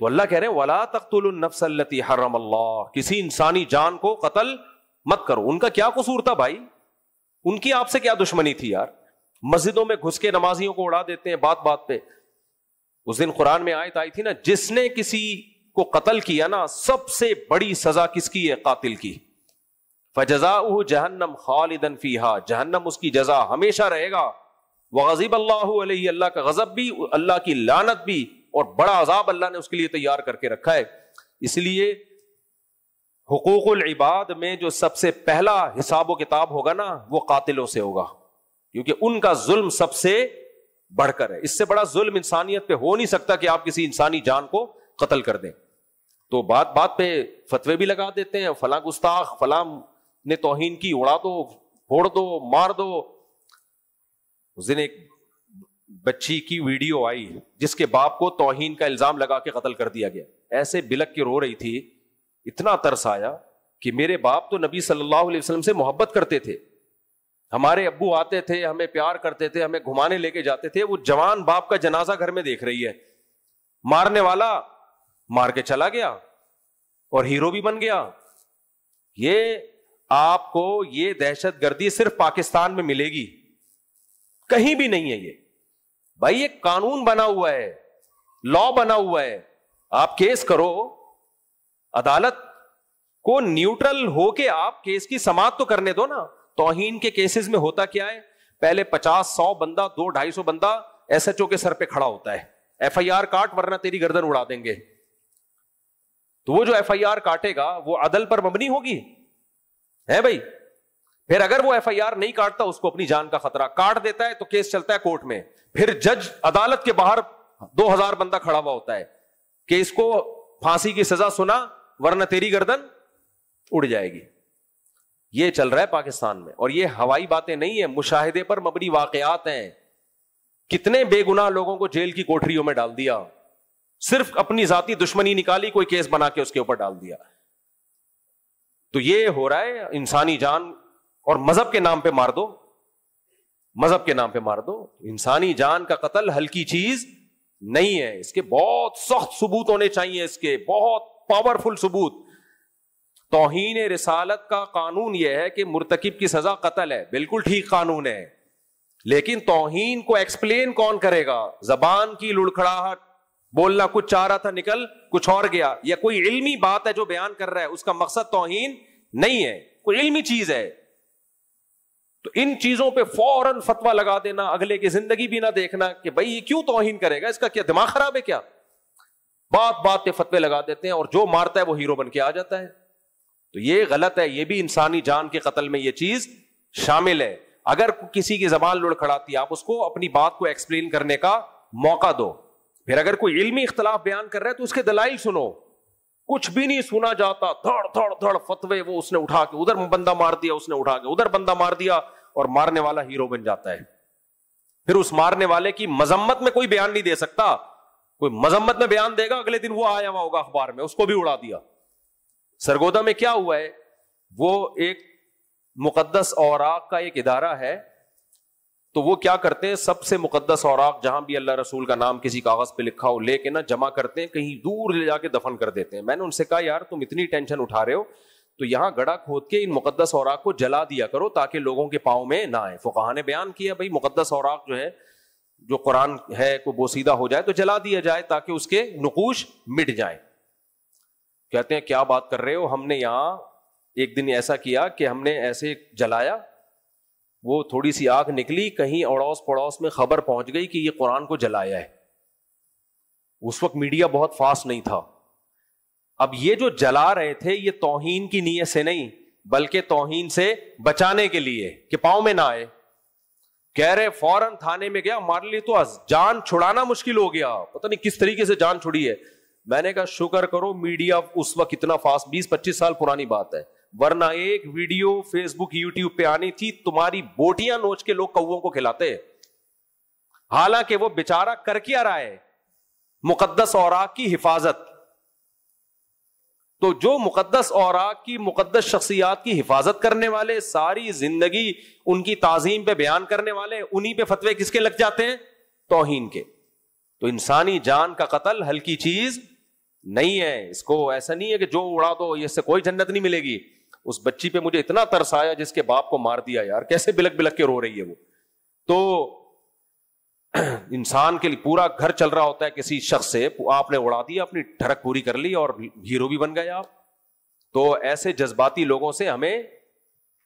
تو اللہ کہہ رہے ہیں وَلَا تَقْتُلُوا النَّفْسَ الَّتِي حَرَّمَ اللَّهُ، کسی انسانی جان کو قتل مت کرو. ان کا کیا قصور تھا بھائی؟ ان کی آپ سے کیا دشمنی تھی یار؟ مسجدوں میں گھس کے نمازیوں کو اڑا دیتے ہیں بات پہ. اس دن قرآن میں آیت آئی تھی نا، جس نے کسی کو قتل کیا نا، سب سے بڑی سزا کس کی ہے؟ قاتل کی. فَجَزَاؤُهُ جَهَنَّمْ خَالِدًا فِيهَا، جہنم اس کی جزا ہمیشہ رہے گا. وَغَضِبَ اللَّهُ عَلَيْهِ، اللہ کا غضب بھی، اللہ کی لعنت بھی، اور بڑا عذاب اللہ نے اس کے لیے تیار کر کے رکھا ہے. اس لیے حقوق العباد میں جو سب سے پہلا حساب و کتاب ہوگا نا، وہ قاتلوں سے ہوگا، کیونکہ ان کا ظلم سب سے بڑھ کر ہے. اس سے بڑا ظلم انسانیت پہ ہو نہیں سکتا کہ آپ کسی انسانی جان کو قتل کر دیں. تو بات پہ فتوے بھی لگا دیتے ہیں، فلاں گستاخ، فلاں نے توہین کی، اڑا دو، پھوڑ دو، مار دو. اس دن ایک بچی کی ویڈیو آئی جس کے باپ کو توہین کا الزام لگا کے قتل کر دیا گیا. ایسے بلک کے رو رہی تھی، اتنا ترس آیا کہ میرے باپ تو نبی صلی اللہ علیہ وسلم سے محبت کرتے تھے، ہمارے ابو آتے تھے، ہمیں پیار کرتے تھے، ہمیں گھمانے لے کے جاتے تھے. وہ جوان باپ کا جنازہ گھر میں دیکھ رہی ہے، مارنے والا مار کے چلا گیا اور ہیرو بھی بن گیا. یہ آپ کو یہ دہشت گردی صرف پاکستان میں ملے گی، کہیں بھی نہیں ہے. یہ بھائی یہ قانون بنا ہوا ہے، لا بنا ہوا ہے. آپ کیس کرو، عدالت کو نیوٹرل ہو کے آپ کیس کی سماعت تو کرنے دو نا. توہین کے کیسز میں ہوتا کیا ہے, پہلے 50-100 بندہ 200-250 بندہ ایس ایچ او کے سر پہ کھڑا ہوتا ہے, ایف آئی آر کاٹ ورنہ تیری گردن اڑا دیں گے. تو وہ جو ایف آئی آر کاٹے گا وہ عدل پر مبنی ہوگی ہے بھائی. پھر اگر وہ ایف آئی آر نہیں کاٹتا, اس کو اپنی جان کا خطرہ, کاٹ دیتا ہے تو کیس چلتا ہے کورٹ میں, پھر جج عدالت کے باہر 2000 بندہ کھڑا ہوا ہوتا ہے کہ اس کو پھانسی کی سزا سنا ورنہ تیری گردن اڑ جائے گی. یہ چل رہا ہے پاکستان میں, اور یہ ہوائی باتیں نہیں ہیں, مشاہدے پر مبنی واقعات ہیں. کتنے بے گناہ لوگوں کو جیل کی کوٹریوں میں ڈال دیا, صرف اپنی ذاتی دشمنی نکالی, کوئی کیس بنا کے اس کے اوپر ڈال دیا. تو یہ ہو رہا ہے انسانی جان, اور مذہب کے نام پہ مار دو, مذہب کے نام پہ مار دو. انسانی جان کا قتل ہلکی چیز نہیں ہے, اس کے بہت سخت ثبوت ہونے چاہیے, اس کے بہت پاورفل ثبوت. توہین رسالت کا قانون یہ ہے کہ مرتکب کی سزا قتل ہے, بالکل ٹھیک قانون ہے, لیکن توہین کو ایکسپلین کون کرے گا؟ زبان کی لڑکھڑاہٹ, بولنا کچھ چاہ رہا تھا نکل کچھ اور گیا, یا کوئی علمی بات ہے جو بیان کر رہا ہے, اس کا مقصد توہین نہیں ہے, کوئی علمی چیز ہے. تو ان چیزوں پہ فوراً فتویٰ لگا دینا, اگلے کی زندگی بھی نہ دیکھنا کہ بھائی یہ کیوں توہین کرے گا, اس کا کیا دماغ خراب ہے کیا؟ بات پہ فتوے لگا دیتے ہیں, اور جو مارتا ہے وہ ہیرو بن کے آ جاتا ہے. تو یہ غلط ہے, یہ بھی انسانی جان کے قتل میں یہ چیز شامل ہے. اگر کسی کی زبان لڑکھڑاتی ہے, آپ اس کو اپنی بات کو ایکسپلین کرنے کا موقع دو. پھر اگر کوئی علمی اختلاف بیان کر رہا ہے تو اس کے دلائل سنو. کچھ بھی نہیں سنا جاتا, دھڑ فتوے, وہ اس نے اٹھا کے ادھر بندہ مار دیا, اس نے اٹھا کے ادھر بندہ مار دیا, اور مارنے والا ہیرو بن جاتا ہے. پھر اس مارنے والے کی مذمت میں کوئی بیان نہیں دے سکتا. کوئی مذمت میں بیان دے گا, اگلے دن وہ آیا ہوا ہوگا اخبار میں, اس کو بھی اڑا دیا. سرگودا میں کیا ہوا ہے, وہ ایک مقدس اوراق کا ایک ادارہ ہے, تو وہ کیا کرتے ہیں, سب سے مقدس اوراق جہاں بھی اللہ رسول کا نام کسی کاغذ پہ لکھا ہو لے کے نا جمع کرتے ہیں, کہیں دور لے جا کے دفن کر دیتے ہیں. میں نے ان سے کہا یار تم اتنی ٹینشن اٹھا رہے ہو تو یہاں گڑھا کھود کے ان مقدس اوراق کو جلا دیا کرو تاکہ لوگوں کے پاؤں میں نہ آئے. فقہا نے بیان کیا بھائی مقدس اوراق جو ہے, جو قرآن ہے کو بوسیدہ ہو جائے تو جلا دیا جائے تاکہ اس کے نقوش مٹ جائیں. کہتے ہیں کیا بات کر رہے ہو, ہم نے یہاں ایک دن ایسا کیا کہ ہم نے ایسے جلایا, وہ تھوڑی سی آگ نکلی, کہیں اڑوس پڑوس میں خبر پہنچ گئی کہ یہ قرآن کو جلایا ہے. اس وقت میڈیا بہت فاسٹ نہیں تھا. اب یہ جو جلا رہے تھے یہ توہین کی نیت سے نہیں بلکہ توہین سے بچانے کے لیے کہ پاؤں میں نہ آئے. کہہ رہے فوراً تھانے میں گیا, ہمارے لیے تو جان چھڑانا مشکل ہو گیا, پتہ نہیں کس طریقے سے جان چھڑی ہے. میں نے کہا شکر کرو میڈیا اس وقت اتنا فاسٹ, 20-25 سال پرانی بات ہے, ورنہ ایک ویڈیو فیس بک یوٹیوب پہ آنی تھی تمہاری بوٹیاں نوچ کے لوگ کووں کو کھلاتے. حالانکہ وہ بیچارہ کر کیا رہا ہے, مقدس اوراق کی حفاظت. تو جو مقدس اوراق کی مقدس شخصیات کی حفاظت کرنے والے, ساری زندگی ان کی تعظیم پہ بیان کرنے والے, انہی پہ فتوے کس کے لگ جاتے ہیں؟ توہین کے. تو انسانی جان کا قتل ہلکی چیز نہیں ہے. اس کو ایسا نہیں ہے کہ جو اڑا دو اس سے کوئی جنت نہیں ملے گی. اس بچی پہ مجھے اتنا ترس آیا جس کے باپ کو مار دیا, یار کیسے بلک بلک کے رو رہی ہے وہ. تو انسان کے لیے پورا گھر چل رہا ہوتا ہے کسی شخص سے, آپ نے اڑا دیا, اپنی ٹھڑک پوری کر لی اور ہیرو بھی بن گئے آپ. تو ایسے جذباتی لوگوں سے ہمیں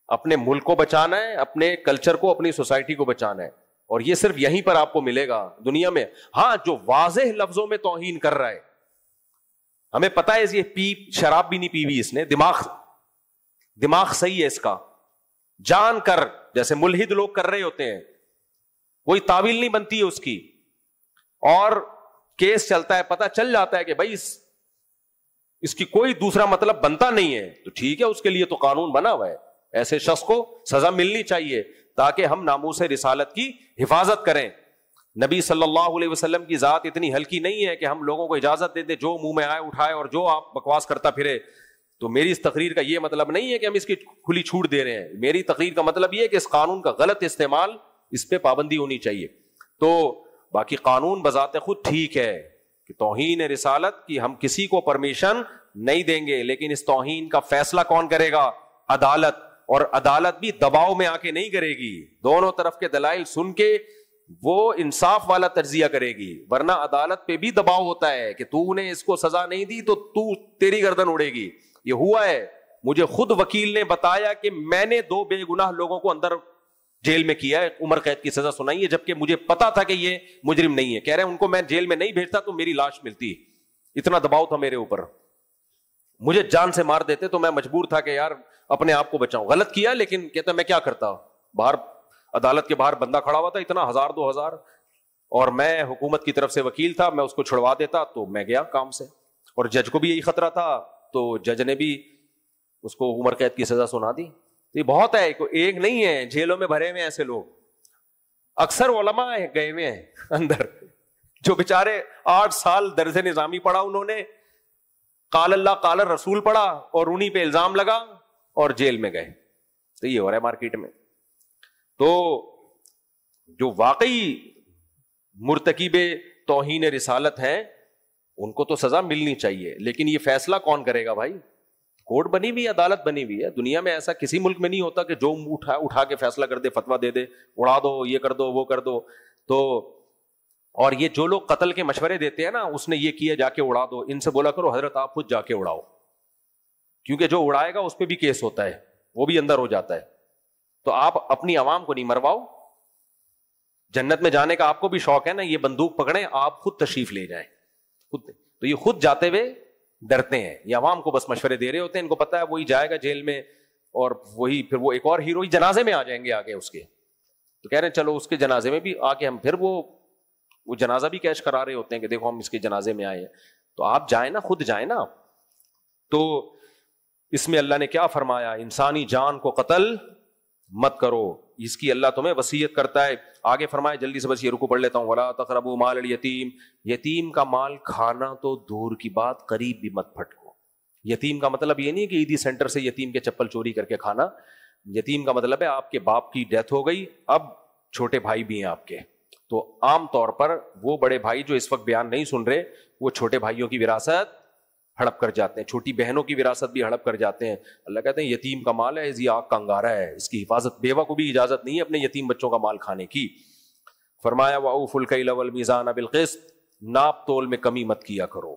اپنے ملک کو بچانا ہے, اپنے کلچر کو, اپنی سوسائٹی کو بچانا ہے. اور یہ صرف یہیں پر آپ کو ملے گا دنیا میں. ہاں جو واضح لفظوں میں توہین کر رہا ہے, ہمیں پتا ہے یہ شراب بھی نہیں پی ہوئی اس نے, دماغ صحیح ہے اس کا, جان کر جیسے ملحد لوگ کر رہے ہوتے ہیں, کوئی تعویل نہیں بنتی ہے اس کی, اور کیس چلتا ہے, پتا چل جاتا ہے کہ بھائی اس کی کوئی دوسرا مطلب بنتا نہیں ہے, تو ٹھیک ہے, اس کے لیے تو قانون بنا ہوا ہے. ایسے شخص کو سزا ملنی چاہیے تاکہ ہم ناموس رسالت کی حفاظت کریں. نبی صلی اللہ علیہ وسلم کی ذات اتنی ہلکی نہیں ہے کہ ہم لوگوں کو اجازت دے دیں جو منہ میں آئے اٹھائے اور جو آپ بکواس کرتا پھرے. تو میری اس تقریر کا یہ مطلب نہیں ہے کہ ہم اس کی کھلی چھوٹ دے رہے ہیں. میری تقریر کا مطلب یہ ہے کہ اس قانون کا غلط استعمال, اس پہ پابندی ہونی چاہیے. تو باقی قانون بذات خود ٹھیک ہے کہ توہین رسالت کی ہم کسی کو پرمیشن نہیں دیں گے, لیکن اس توہین کا فیصلہ کون کرے گا؟ عدالت. اور عدالت بھی دباؤ میں آ کے نہیں کرے گی, دونوں طرف کے دلائل سن کے وہ انصاف والا تجزیہ کرے گی، ورنہ عدالت پہ بھی دباؤ ہوتا ہے کہ تو نے اس کو سزا نہیں دی تو تیری گردن اڑے گی. یہ ہوا ہے، مجھے خود وکیل نے بتایا کہ میں نے 2 بے گناہ لوگوں کو اندر جیل میں کیا ہے، عمر قید کی سزا سنائی ہے، جبکہ مجھے پتا تھا کہ یہ مجرم نہیں ہے. کہہ رہے ہیں ان کو میں جیل میں نہیں بھیجتا تو میری لاش ملتی، اتنا دباؤ تھا میرے اوپر، مجھے جان سے مار دیتے تو میں مجبور تھا کہ یار اپنے آپ کو بچاؤں. غلط کیا، لیکن کہتا میں کیا کرتا، باہر عدالت کے باہر بندہ کھڑا ہوا تھا اتنا 1000 2000، اور میں حکومت کی طرف سے وکیل تھا، میں اس کو چھڑوا دیتا تو میں گیا کام سے. اور جج کو بھی یہی خطرہ تھا تو جج نے بھی اس کو عمر قید کی سزا سنا دی. یہ بہت ہے، ایک نہیں ہے، جیلوں میں بھرے ہوئے ایسے لوگ. اکثر علماء گئے ہوئے ہیں اندر جو بیچارے 8 سال درس نظامی پڑھا انہوں نے، قال اللہ قال رسول پڑھا اور انہی پہ الزام لگا اور جیل میں گئے. تو یہ ہو رہا ہے مارکیٹ میں. تو جو واقعی مرتکب توہین رسالت ہیں ان کو تو سزا ملنی چاہیے، لیکن یہ فیصلہ کون کرے گا بھائی؟ کورٹ بنی ہوئی، عدالت بنی ہوئی ہے. دنیا میں ایسا کسی ملک میں نہیں ہوتا کہ جو اٹھا کے فیصلہ کر دے، فتویٰ دے دے، اڑا دو، یہ کر دو، وہ کر دو. تو اور یہ جو لوگ قتل کے مشورے دیتے ہیں نا، اس نے یہ کیا جا کے اڑا دو، ان سے بولا کرو حضرت آپ خود جا کے اڑاؤ، کیونکہ جو اڑائے گا اس پہ بھی کیس ہوتا ہے، وہ بھی اندر ہو جاتا ہے. تو آپ اپنی عوام کو نہیں مرواؤ. جنت میں جانے کا آپ کو بھی شوق ہے نا، یہ بندوق پکڑیں، آپ خود تشریف لے جائیں خود. تو یہ خود جاتے ہوئے ڈرتے ہیں، یہ عوام کو بس مشورے دے رہے ہوتے ہیں. ان کو پتا ہے وہی جائے گا جیل میں، اور وہی پھر وہ ایک اور ہیرو جنازے میں آ جائیں گے آگے اس کے. تو کہہ رہے ہیں چلو اس کے جنازے میں بھی آ کے ہم پھر وہ جنازہ بھی کیش کرا رہے ہوتے ہیں کہ دیکھو ہم اس کے جنازے میں آئے ہیں. تو آپ جائیں نا، خود جائیں نا. تو اس میں اللہ نے کیا فرمایا؟ انسانی جان کو قتل مت کرو، اس کی اللہ تمہیں وصیت کرتا ہے. آگے فرمایا، جلدی سے بس یہ رکو پڑھ لیتا ہوں، ولا تقربوا مال الیتیم، یتیم کا مال کھانا تو دور کی بات، قریب بھی مت پھٹکو. یتیم کا مطلب یہ نہیں کہ عیدی سینٹر سے یتیم کے چپل چوری کر کے کھانا. یتیم کا مطلب ہے آپ کے باپ کی ڈیتھ ہو گئی، اب چھوٹے بھائی بھی ہیں آپ کے. تو عام طور پر وہ بڑے بھائی جو اس وقت بیان نہیں سن رہے، وہ چھوٹے بھائیوں کی وراثت ہڑپ کر جاتے ہیں، چھوٹی بہنوں کی وراثت بھی ہڑپ کر جاتے ہیں. اللہ کہتے ہیں یتیم کا مال ہے، یہ آگ کا انگارہ ہے، اس کی حفاظت، بیوہ کو بھی اجازت نہیں ہے اپنے یتیم بچوں کا مال کھانے کی. فرمایا وَأَوْفُوا الْكَيْلَ وَالْمِيزَانَ بِالْقِسْطِ، ناپ تول میں کمی مت کیا کرو.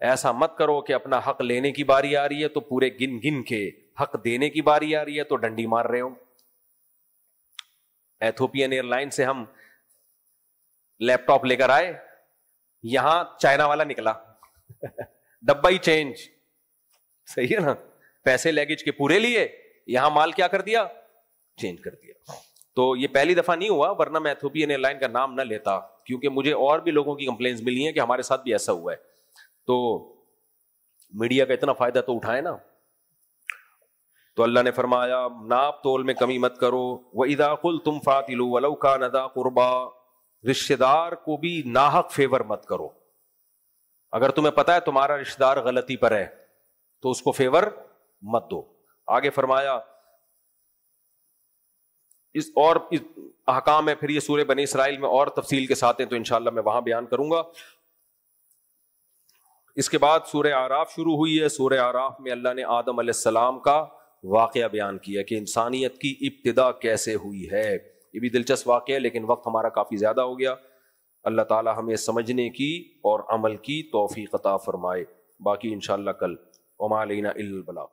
ایسا مت کرو کہ اپنا حق لینے کی باری آ رہی ہے تو پورے گن گن کے، حق دینے کی باری آ رہی ہے تو ڈنڈی مار رہے ہو. ایتھوپین ایئر لائن سے ہم لیپ ٹاپ لے کر آئے، یہاں چائنا والا نکلا ڈبہ ہی چینج، صحیح ہے نا، پیسے لیگیج کے پورے لیے، یہاں مال کیا کر دیا؟ چینج کر دیا. تو یہ پہلی دفعہ نہیں ہوا، ورنہ میں ایتھوپین ایئر لائن کا نام نہ لیتا، کیونکہ مجھے اور بھی لوگوں کی کمپلینز ملی ہیں کہ ہمارے ساتھ بھی ایسا ہوا ہے. تو میڈیا کا اتنا فائدہ تو اٹھائے نا. تو اللہ نے فرمایا ناپ تول میں کمی مت کرو. وَإِذَا قُلْتُمْ فَاعْدِلُوا وَلَوْ كَانَ ذَا قُرْبَىٰ، رشتہ دار کو بھی ناحق فیور مت کرو. اگر تمہیں پتا ہے تمہارا رشتہ دار غلطی پر ہے تو اس کو فیور مت دو. آگے فرمایا اس اور احکام ہے، پھر یہ سورہ بنی اسرائیل میں اور تفصیل کے ساتھ ہیں تو انشاءاللہ میں وہاں بیان کروں گا. اس کے بعد سورہ اعراف شروع ہوئی ہے. سورہ اعراف میں اللہ نے آدم علیہ السلام کا واقعہ بیان کیا کہ انسانیت کی ابتدا کیسے ہوئی ہے. یہ بھی دلچسپ واقعہ ہے، لیکن وقت ہمارا کافی زیادہ ہو گیا. اللہ تعالی ہمیں سمجھنے کی اور عمل کی توفیق عطا فرمائے. باقی انشاءاللہ کل. وما علینا الا البلاغ.